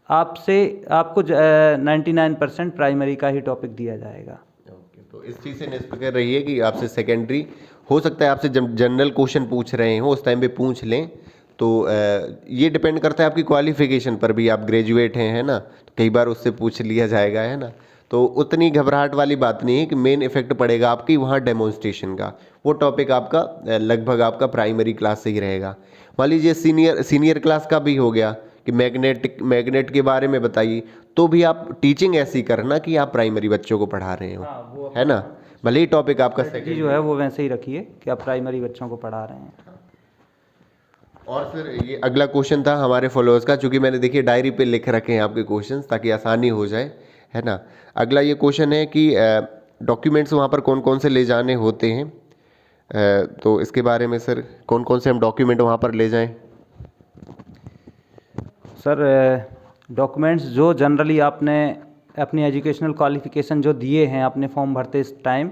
आपको 99% प्राइमरी का ही टॉपिक दिया जाएगा। ओके, तो इस चीज़ से निष्पक्ष रहिए कि आपसे सेकेंडरी, हो सकता है आपसे जब जनरल क्वेश्चन पूछ रहे हो उस टाइम पे पूछ लें, तो ये डिपेंड करता है आपकी क्वालिफिकेशन पर भी। आप ग्रेजुएट हैं, है ना, तो कई बार उससे पूछ लिया जाएगा, है ना। तो उतनी घबराहट वाली बात नहीं है कि मेन इफेक्ट पड़ेगा आपकी वहाँ डेमोन्स्ट्रेशन का। वो टॉपिक आपका लगभग आपका प्राइमरी क्लास से ही रहेगा। मान लीजिए सीनियर क्लास का भी हो गया कि मैग्नेट के बारे में बताइए, तो भी आप टीचिंग ऐसी करना कि आप प्राइमरी बच्चों को पढ़ा रहे हो, है ना, भले ही टॉपिक आपका सेकेंडरी जो है वो वैसे ही रखिए कि आप प्राइमरी बच्चों को पढ़ा रहे हैं। और सर ये अगला क्वेश्चन था हमारे फॉलोअर्स का, चूंकि मैंने देखिए डायरी पे लिख रखे हैं आपके क्वेश्चंस ताकि आसानी हो जाए, है ना। अगला ये क्वेश्चन है कि डॉक्यूमेंट्स वहाँ पर कौन कौन से ले जाने होते हैं, तो इसके बारे में सर कौन कौन से हम डॉक्यूमेंट वहाँ पर ले जाएं? सर डॉक्यूमेंट्स जो जनरली आपने अपनी एजुकेशनल क्वालिफिकेशन जो दिए हैं आपने फॉर्म भरते इस टाइम,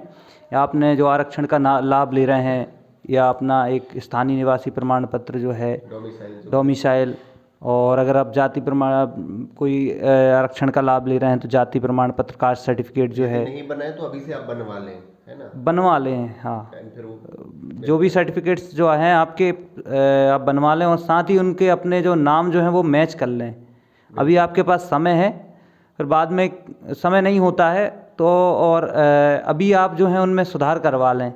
या आपने जो आरक्षण का लाभ ले रहे हैं, या अपना एक स्थानीय निवासी प्रमाण पत्र जो है डोमिसाइल, और अगर आप जाति प्रमाण कोई आरक्षण का लाभ ले रहे हैं तो जाति प्रमाण पत्र, कास्ट सर्टिफिकेट जो है नहीं बनाए तो अभी से आप बनवा लें, है ना, बनवा लें। हाँ, फिर वो जो भी सर्टिफिकेट्स जो हैं आपके आप बनवा लें, और साथ ही उनके अपने जो नाम जो हैं वो मैच कर लें। अभी आपके पास समय है, फिर बाद में समय नहीं होता है तो, और अभी आप जो हैं उनमें सुधार करवा लें।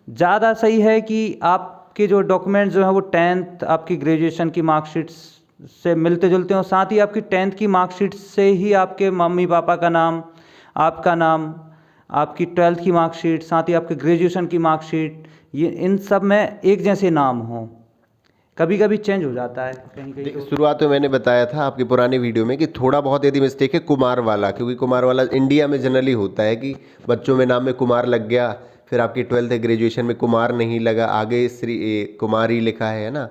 ज़्यादा सही है कि आपके जो डॉक्यूमेंट्स जो हैं वो 10th आपकी ग्रेजुएशन की मार्कशीट्स से मिलते जुलते हो, साथ ही आपकी 10th की मार्कशीट से ही आपके मम्मी पापा का नाम, आपका नाम, आपकी 12th की मार्कशीट, साथ ही आपके ग्रेजुएशन की मार्कशीट, ये इन सब में एक जैसे नाम हो। कभी कभी चेंज हो जाता है कहीं कहीं तो। शुरुआत में मैंने बताया था आपकी पुरानी वीडियो में कि थोड़ा बहुत यदि मिस्टेक है कुमार वाला, क्योंकि कुमार वाला इंडिया में जनरली होता है कि बच्चों में नाम में कुमार लग गया, फिर आपकी 12th ग्रेजुएशन में कुमार नहीं लगा, आगे श्री कुमारी लिखा है ना।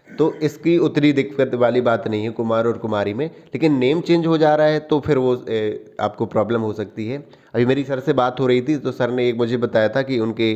तो इसकी उतनी दिक्कत वाली बात नहीं है कुमार और कुमारी में, लेकिन नेम चेंज हो जा रहा है तो फिर वो आपको प्रॉब्लम हो सकती है। अभी मेरी सर से बात हो रही थी तो सर ने एक मुझे बताया था कि उनके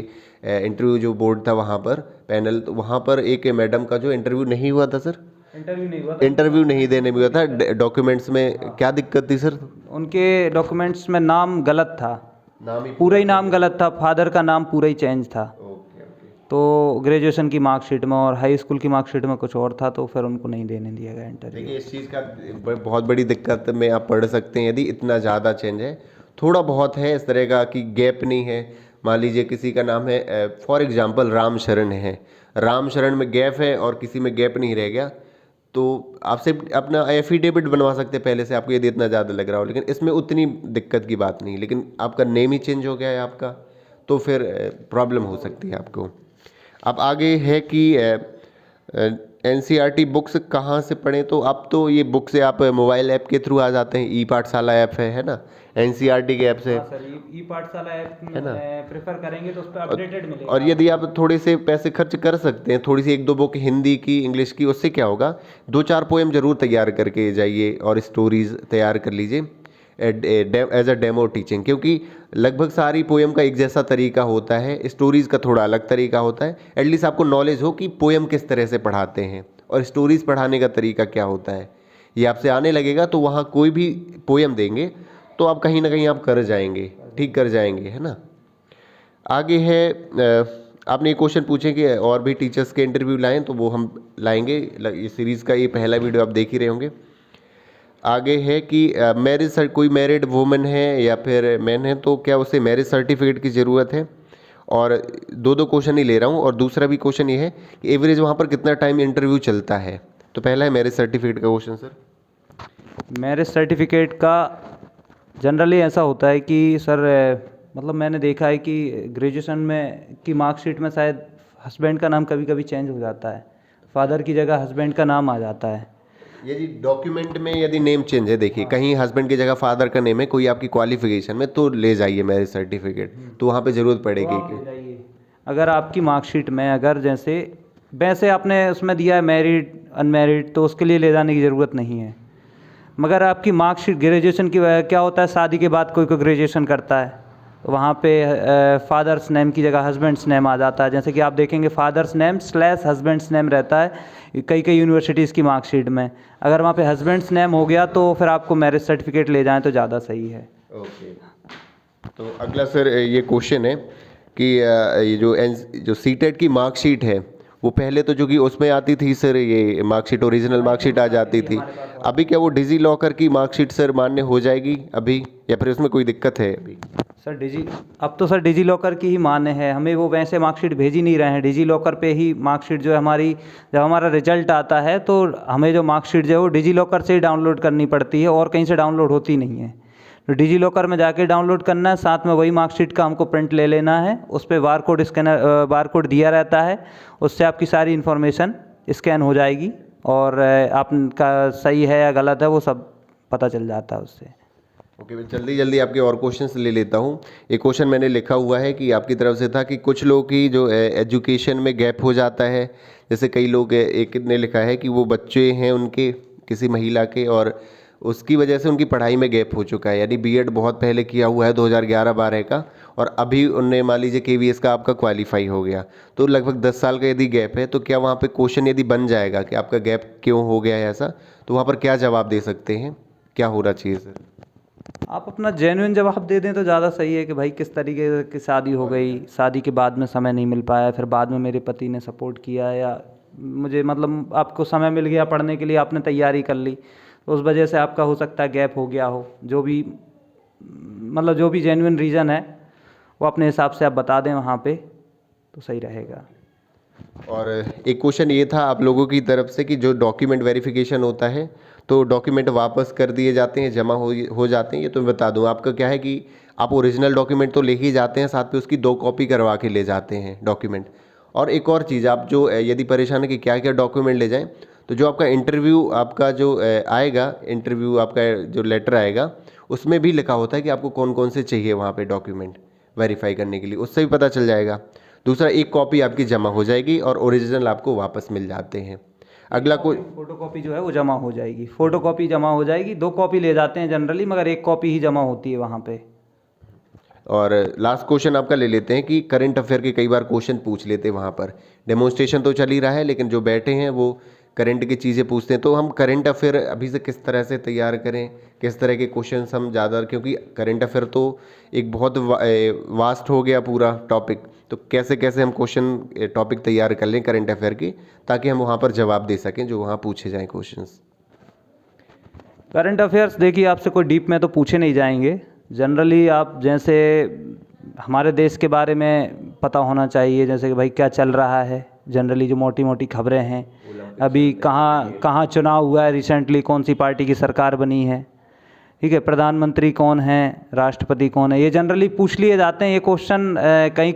इंटरव्यू जो बोर्ड था वहाँ पर पैनल, तो वहाँ पर एक मैडम का जो इंटरव्यू नहीं हुआ था सर, इंटरव्यू नहीं हुआ था, इंटरव्यू नहीं देने में हुआ था, डॉक्यूमेंट्स में क्या दिक्कत थी सर? उनके डॉक्यूमेंट्स में नाम गलत था, नाम ही पूरा ही नाम गलत था, फादर का नाम पूरा ही चेंज था। Okay okay. तो ग्रेजुएशन की मार्कशीट में और हाई स्कूल की मार्कशीट में कुछ और था, तो फिर उनको नहीं देने दिया गया इंटरव्यू। देखिए इस चीज़ का बहुत बड़ी दिक्कत में आप पढ़ सकते हैं यदि इतना ज़्यादा चेंज है। थोड़ा बहुत है इस तरह का कि गैप नहीं है, मान लीजिए किसी का नाम है फॉर एग्जांपल राम शरण है, राम शरण में गैप है और किसी में गैप नहीं रह गया, तो आपसे अपना एफिडेविट बनवा सकते हैं पहले से आपको यदि इतना ज़्यादा लग रहा हो, लेकिन इसमें उतनी दिक्कत की बात नहीं। लेकिन आपका नेम ही चेंज हो गया है आपका, तो फिर प्रॉब्लम हो सकती है आपको। अब आगे है कि एनसीईआरटी बुक्स कहाँ से पढ़ें, तो अब तो ये बुक से आप मोबाइल ऐप के थ्रू आ जाते हैं, ई पाठशाला ऐप है ना, एनसीईआरटी के ऐप से, हाँ सर, ई पाठशाला ऐप है ना। प्रेफर करेंगे तो उस पर अपडेटेड मिलेगा। और यदि आप थोड़े से पैसे खर्च कर सकते हैं, थोड़ी सी एक दो बुक हिंदी की इंग्लिश की, उससे क्या होगा, दो चार पोएम जरूर तैयार करके जाइए और स्टोरीज तैयार कर लीजिए एज अ डेमो टीचिंग, क्योंकि लगभग सारी पोएम का एक जैसा तरीका होता है, स्टोरीज़ का थोड़ा अलग तरीका होता है। एटलीस्ट आपको नॉलेज हो कि पोएम किस तरह से पढ़ाते हैं और स्टोरीज़ पढ़ाने का तरीका क्या होता है, ये आपसे आने लगेगा। तो वहाँ कोई भी पोएम देंगे तो आप कहीं ना कहीं आप कर जाएंगे, ठीक कर जाएंगे, है ना। आगे है आपने ये क्वेश्चन पूछे कि और भी टीचर्स के इंटरव्यू लाएं, तो वो हम लाएंगे। ये सीरीज़ का ये पहला वीडियो आप देख ही रहे होंगे। आगे है कि मैरिज, कोई मैरिड वुमन है या फिर मैन है तो क्या उसे मैरिज सर्टिफिकेट की ज़रूरत है, और दो क्वेश्चन ही ले रहा हूँ। और दूसरा भी क्वेश्चन ये है कि एवरेज वहाँ पर कितना टाइम इंटरव्यू चलता है। तो पहला है मैरिज सर्टिफिकेट का क्वेश्चन सर। मैरिज सर्टिफिकेट का जनरली ऐसा होता है कि सर मतलब मैंने देखा है कि ग्रेजुएशन में की मार्कशीट में शायद हस्बैंड का नाम कभी कभी चेंज हो जाता है, फादर की जगह हस्बैंड का नाम आ जाता है। यदि डॉक्यूमेंट में यदि नेम चेंज है, देखिए कहीं हस्बैंड की जगह फादर का नेम है कोई आपकी क्वालिफिकेशन में, तो ले जाइए मैरिज सर्टिफिकेट, तो वहाँ पे ज़रूरत तो पड़ेगी आप ले कि जाइए। अगर आपकी मार्कशीट में अगर जैसे वैसे आपने उसमें दिया है मैरिड अनमैरिड, तो उसके लिए ले जाने की ज़रूरत नहीं है। मगर आपकी मार्कशीट ग्रेजुएशन की क्या होता है, शादी के बाद कोई ग्रेजुएशन करता है तो वहाँ पे फादर्स नेम की जगह हस्बैंड्स नेम आ जाता है। जैसे कि आप देखेंगे फादर्स नेम / हस्बैंड्स नेम रहता है कई कई यूनिवर्सिटीज़ की मार्कशीट में। अगर वहाँ पे हस्बैंड्स नेम हो गया तो फिर आपको मैरिज सर्टिफिकेट ले जाएं तो ज़्यादा सही है। ओके। तो अगला सर ये क्वेश्चन है कि ये जो सीटेट की मार्कशीट है, वो पहले तो जो कि उसमें आती थी सर, ये मार्कशीट ओरिजिनल मार्कशीट आ जाती थी, अभी क्या वो डिजी लॉकर की मार्कशीट सर मान्य हो जाएगी अभी, या फिर उसमें कोई दिक्कत है अभी? सर अब तो सर डिजी लॉकर की ही मान्य है, हमें वो वैसे मार्कशीट भेज ही नहीं रहे हैं। डिजी लॉकर पे ही मार्कशीट जो है हमारी, जब हमारा रिजल्ट आता है तो हमें जो मार्कशीट जो है वो डिजी लॉकर से ही डाउनलोड करनी पड़ती है और कहीं से डाउनलोड होती नहीं है। तो डिजी लॉकर में जाके डाउनलोड करना है, साथ में वही मार्कशीट का हमको प्रिंट ले लेना है, उस पर बारकोड दिया रहता है, उससे आपकी सारी इन्फॉर्मेशन स्कैन हो जाएगी और आपका सही है या गलत है वो सब पता चल जाता है उससे। ओके, मैं जल्दी जल्दी आपके और क्वेश्चंस ले लेता हूँ। एक क्वेश्चन मैंने लिखा हुआ है कि आपकी तरफ से था कि कुछ लोग की जो एजुकेशन में गैप हो जाता है, जैसे कई लोग, एक ने लिखा है कि वो बच्चे हैं उनके किसी महिला के और उसकी वजह से उनकी पढ़ाई में गैप हो चुका है, यानी बीएड बहुत पहले किया हुआ है 2011-12 का, और अभी उनने मान लीजिए केवीएस का आपका क्वालिफाई हो गया, तो लगभग 10 साल का यदि गैप है, तो क्या वहाँ पे क्वेश्चन यदि बन जाएगा कि आपका गैप क्यों हो गया है ऐसा, तो वहाँ पर क्या जवाब दे सकते हैं, क्या होना चाहिए सर? आप अपना जेन्युइन जवाब दे दें तो ज़्यादा सही है कि भाई किस तरीके की शादी हो गई, शादी के बाद में समय नहीं मिल पाया, फिर बाद में मेरे पति ने सपोर्ट किया, या मुझे मतलब आपको समय मिल गया पढ़ने के लिए, आपने तैयारी कर ली, तो उस वजह से आपका हो सकता है गैप हो गया हो। जो भी मतलब जो भी जेन्युइन रीज़न है वो अपने हिसाब से आप बता दें वहाँ पे, तो सही रहेगा। और एक क्वेश्चन ये था आप लोगों की तरफ से कि जो डॉक्यूमेंट वेरिफिकेशन होता है तो डॉक्यूमेंट वापस कर दिए जाते हैं, जमा हो जाते हैं, ये तो मैं बता दूं आपका क्या है कि आप ओरिजिनल डॉक्यूमेंट तो ले ही जाते हैं, साथ में उसकी 2 कॉपी करवा के ले जाते हैं डॉक्यूमेंट। और एक और चीज़, आप जो यदि परेशान है कि क्या क्या डॉक्यूमेंट ले जाएं, तो जो आपका इंटरव्यू आपका जो आएगा, इंटरव्यू आपका जो लेटर आएगा उसमें भी लिखा होता है कि आपको कौन कौन से चाहिए वहाँ पे डॉक्यूमेंट वेरीफाई करने के लिए, उससे भी पता चल जाएगा। दूसरा, एक कॉपी आपकी जमा हो जाएगी और ओरिजिनल आपको वापस मिल जाते हैं। अगला कोई फोटो कॉपी जो है वो जमा हो जाएगी, फोटो कॉपी जमा हो जाएगी, 2 कॉपी ले जाते हैं जनरली, मगर 1 कॉपी ही जमा होती है वहाँ पे। और लास्ट क्वेश्चन आपका ले लेते हैं कि करंट अफेयर के कई बार क्वेश्चन पूछ लेते हैं वहाँ पर। डेमोन्स्ट्रेशन तो चल ही रहा है लेकिन जो बैठे हैं वो करंट की चीज़ें पूछते हैं, तो हम करंट अफेयर अभी से किस तरह से तैयार करें, किस तरह के क्वेश्चंस हम ज़्यादा, क्योंकि करंट अफेयर तो एक बहुत वास्ट हो गया पूरा टॉपिक, तो कैसे कैसे हम क्वेश्चन टॉपिक तैयार कर लें करंट अफेयर की, ताकि हम वहाँ पर जवाब दे सकें जो वहाँ पूछे जाएँ क्वेश्चंस। करंट अफेयर्स देखिए आपसे कोई डीप में तो पूछे नहीं जाएंगे। जनरली आप जैसे हमारे देश के बारे में पता होना चाहिए, जैसे कि भाई क्या चल रहा है, जनरली जो मोटी मोटी खबरें हैं, अभी कहाँ कहाँ चुनाव हुआ है रिसेंटली, कौन सी पार्टी की सरकार बनी है, ठीक है, प्रधानमंत्री कौन है, राष्ट्रपति कौन है, ये जनरली पूछ लिए जाते हैं। ये क्वेश्चन कहीं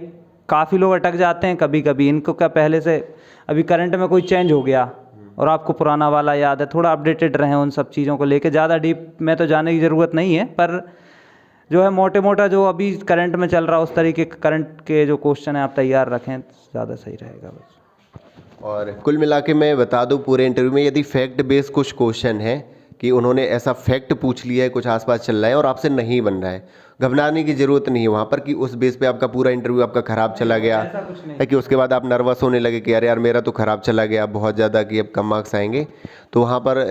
काफ़ी लोग अटक जाते हैं कभी कभी, इनको क्या पहले से अभी करंट में कोई चेंज हो गया और आपको पुराना वाला याद है, थोड़ा अपडेटेड रहें उन सब चीज़ों को लेके, ज़्यादा डीप में तो जाने की ज़रूरत नहीं है, पर जो है मोटे मोटा जो अभी करंट में चल रहा है उस तरीके करंट के जो क्वेश्चन है आप तैयार रखें, ज़्यादा सही रहेगा बस। और कुल मिला के मैं बता दूं पूरे इंटरव्यू में यदि फैक्ट बेस्ड कुछ क्वेश्चन है कि उन्होंने ऐसा फैक्ट पूछ लिया है, कुछ आसपास चल रहा है और आपसे नहीं बन रहा है, घबराने की ज़रूरत नहीं है वहाँ पर कि उस बेस पे आपका पूरा इंटरव्यू आपका ख़राब चला गया है, कि उसके बाद आप नर्वस होने लगे कि यार मेरा तो ख़राब चला गया बहुत ज़्यादा, कि अब कम मार्क्स आएंगे। तो वहाँ पर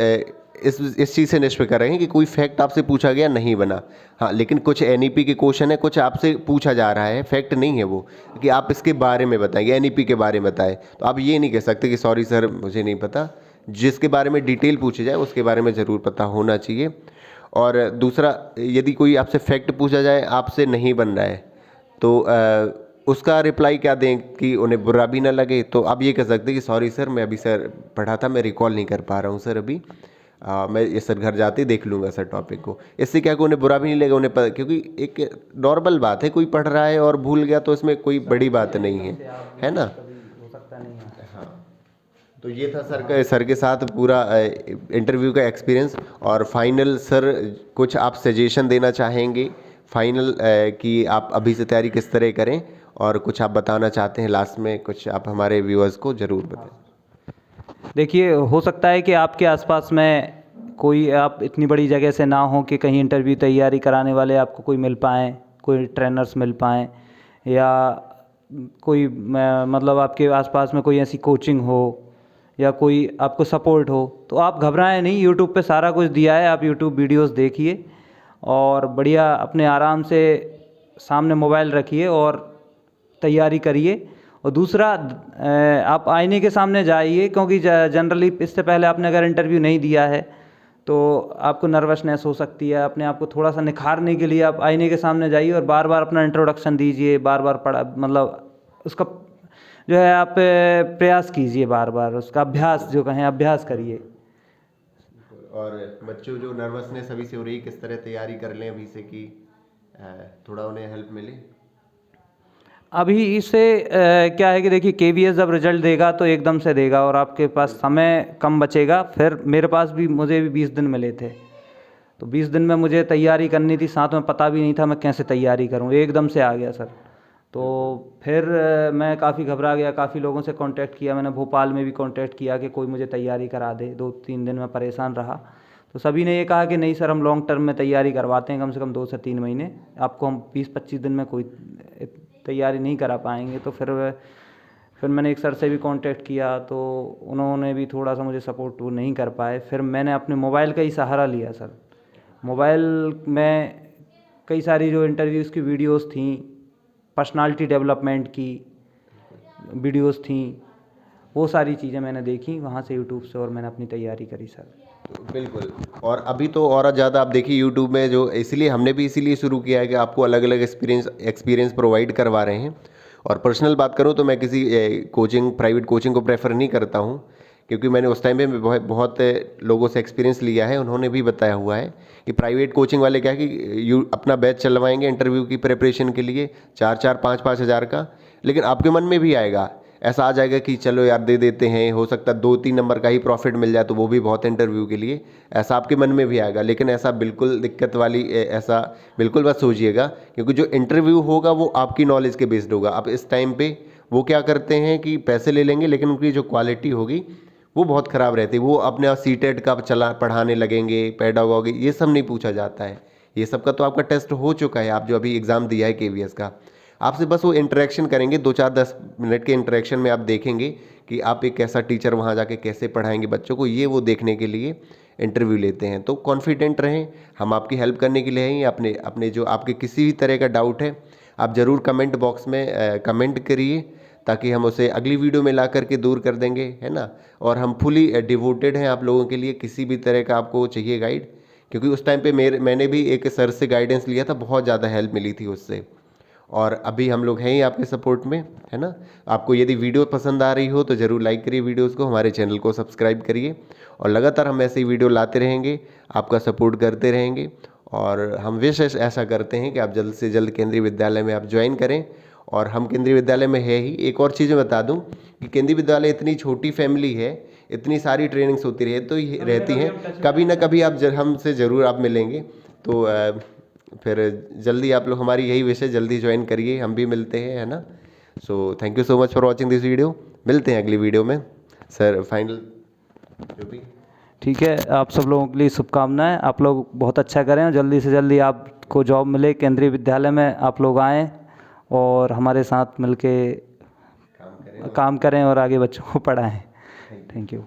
इस चीज़ से निष्फिक्र रहें कि कोई फैक्ट आपसे पूछा गया नहीं बना। हाँ, लेकिन कुछ एनईपी के क्वेश्चन है, कुछ आपसे पूछा जा रहा है, फैक्ट नहीं है वो, कि आप इसके बारे में बताएंगे, एनईपी के बारे में बताएं, तो आप ये नहीं कह सकते कि सॉरी सर मुझे नहीं पता। जिसके बारे में डिटेल पूछी जाए उसके बारे में ज़रूर पता होना चाहिए। और दूसरा, यदि कोई आपसे फैक्ट पूछा जाए आपसे नहीं बन रहा है तो उसका रिप्लाई क्या दें कि उन्हें बुरा भी ना लगे, तो आप ये कह सकते हैं कि सॉरी सर मैं अभी सर पढ़ा था, मैं रिकॉल नहीं कर पा रहा हूँ सर अभी, मैं ये सर घर जाते देख लूँगा सर टॉपिक को। इससे क्या कि उन्हें बुरा भी नहीं लगेगा, उन्हें पता, क्योंकि एक नॉर्मल बात है, कोई पढ़ रहा है और भूल गया तो इसमें कोई बड़ी बात नहीं है ना। हाँ, तो ये था सर के साथ पूरा इंटरव्यू का एक्सपीरियंस। और फाइनल सर कुछ आप सजेशन देना चाहेंगे फाइनल कि आप अभी से तैयारी किस तरह करें, और कुछ आप बताना चाहते हैं लास्ट में, कुछ आप हमारे व्यूअर्स को ज़रूर बताएं। देखिए हो सकता है कि आपके आसपास में कोई, आप इतनी बड़ी जगह से ना हो कि कहीं इंटरव्यू तैयारी कराने वाले आपको कोई मिल पाएँ, कोई ट्रेनर्स मिल पाएँ, या कोई मतलब आपके आसपास में कोई ऐसी कोचिंग हो या कोई आपको सपोर्ट हो, तो आप घबराएं नहीं, यूट्यूब पे सारा कुछ दिया है, आप यूट्यूब वीडियोस देखिए और बढ़िया अपने आराम से सामने मोबाइल रखिए और तैयारी करिए। और दूसरा आप आईने के सामने जाइए, क्योंकि जनरली इससे पहले आपने अगर इंटरव्यू नहीं दिया है तो आपको नर्वसनेस हो सकती है, अपने आप को थोड़ा सा निखारने के लिए आप आईने के सामने जाइए और बार बार अपना इंट्रोडक्शन दीजिए, बार बार पढ़ा, मतलब उसका जो है आप प्रयास कीजिए, बार बार उसका अभ्यास, जो कहें अभ्यास करिए। और बच्चों जो नर्वसनेस अभी से हो रही है किस तरह तैयारी कर लें अभी से कि थोड़ा उन्हें हेल्प मिले। अभी इससे क्या है कि देखिए केवीएस जब रिजल्ट देगा तो एकदम से देगा और आपके पास समय कम बचेगा। फिर मेरे पास भी, मुझे भी 20 दिन मिले थे, तो 20 दिन में मुझे तैयारी करनी थी, साथ में पता भी नहीं था मैं कैसे तैयारी करूं, एकदम से आ गया सर। तो फिर मैं काफ़ी घबरा गया, काफ़ी लोगों से कांटेक्ट किया, मैंने भोपाल में भी कांटेक्ट किया कि कोई मुझे तैयारी करा दे, 2-3 दिन में परेशान रहा। तो सभी ने ये कहा कि नहीं सर हम लॉन्ग टर्म में तैयारी करवाते हैं, कम से कम 2 से 3 महीने, आपको हम 20-25 दिन में कोई तैयारी नहीं करा पाएंगे। तो फिर मैंने एक सर से भी कांटेक्ट किया, तो उन्होंने भी थोड़ा सा मुझे सपोर्ट वो नहीं कर पाए। फिर मैंने अपने मोबाइल का ही सहारा लिया सर। मोबाइल में कई सारी जो इंटरव्यूज़ की वीडियोस थी, पर्सनालिटी डेवलपमेंट की वीडियोस थी, वो सारी चीज़ें मैंने देखी वहाँ से यूट्यूब से, और मैंने अपनी तैयारी करी सर। बिल्कुल। और अभी तो और ज़्यादा आप देखिए यूट्यूब में जो, इसलिए हमने भी इसीलिए शुरू किया है कि आपको अलग अलग एक्सपीरियंस प्रोवाइड करवा रहे हैं। और पर्सनल बात करूँ तो मैं किसी प्राइवेट कोचिंग को प्रेफर नहीं करता हूँ, क्योंकि मैंने उस टाइम पे बहुत बहुत लोगों से एक्सपीरियंस लिया है, उन्होंने भी बताया हुआ है कि प्राइवेट कोचिंग वाले क्या है कि यू अपना बैच चलवाएंगे इंटरव्यू की प्रिपरेशन के लिए 4-4 5-5 हज़ार का, लेकिन आपके मन में भी आएगा, ऐसा आ जाएगा कि चलो यार दे देते हैं, हो सकता है 2-3 नंबर का ही प्रॉफिट मिल जाए तो वो भी बहुत इंटरव्यू के लिए, ऐसा आपके मन में भी आएगा। लेकिन ऐसा बिल्कुल दिक्कत वाली ऐसा बिल्कुल मत सोचिएगा, क्योंकि जो इंटरव्यू होगा वो आपकी नॉलेज के बेस्ड होगा। अब इस टाइम पे वो क्या करते हैं कि पैसे ले लेंगे, लेकिन उनकी जो क्वालिटी होगी वो बहुत ख़राब रहती है। वो अपने आप सीटेट का चला पढ़ाने लगेंगे, पेडागॉगी ये सब नहीं पूछा जाता है। ये सब का तो आपका टेस्ट हो चुका है, आप जो अभी एग्ज़ाम दिया है केवीएस का, आपसे बस वो इंटरेक्शन करेंगे, 2-4-10 मिनट के इंटरेक्शन में आप देखेंगे कि आप एक कैसा टीचर वहाँ जाके कैसे पढ़ाएंगे बच्चों को, ये वो देखने के लिए इंटरव्यू लेते हैं। तो कॉन्फिडेंट रहें, हम आपकी हेल्प करने के लिए हैं। अपने अपने जो आपके किसी भी तरह का डाउट है आप ज़रूर कमेंट बॉक्स में कमेंट करिए, ताकि हम उसे अगली वीडियो में ला करके दूर कर देंगे, है ना। और हम फुली डिवोटेड हैं आप लोगों के लिए, किसी भी तरह का आपको चाहिए गाइड, क्योंकि उस टाइम पे मैंने भी एक सर से गाइडेंस लिया था, बहुत ज़्यादा हेल्प मिली थी उससे। और अभी हम लोग हैं ही आपके सपोर्ट में, है ना। आपको यदि वीडियो पसंद आ रही हो तो ज़रूर लाइक करिए वीडियोस को, हमारे चैनल को सब्सक्राइब करिए, और लगातार हम ऐसे ही वीडियो लाते रहेंगे, आपका सपोर्ट करते रहेंगे। और हम विशेष ऐसा करते हैं कि आप जल्द से जल्द केंद्रीय विद्यालय में आप ज्वाइन करें। और हम केंद्रीय विद्यालय में है ही। एक और चीज़ मैं बता दूं कि केंद्रीय विद्यालय इतनी छोटी फैमिली है, इतनी सारी ट्रेनिंग्स होती रहती हैं, कभी ना कभी आप हमसे ज़रूर आप मिलेंगे। तो फिर जल्दी आप लोग, हमारी यही विश है, जल्दी ज्वाइन करिए, हम भी मिलते हैं, है ना। So thank you so much for watching this video. मिलते हैं अगली वीडियो में। सर फाइनल जो भी ठीक है, आप सब लोगों के लिए शुभकामनाएं। आप लोग बहुत अच्छा करें और जल्दी से जल्दी आपको जॉब मिले, केंद्रीय विद्यालय में आप लोग आएँ और हमारे साथ मिलके काम करें और आगे बच्चों को पढ़ाएं। Thank you.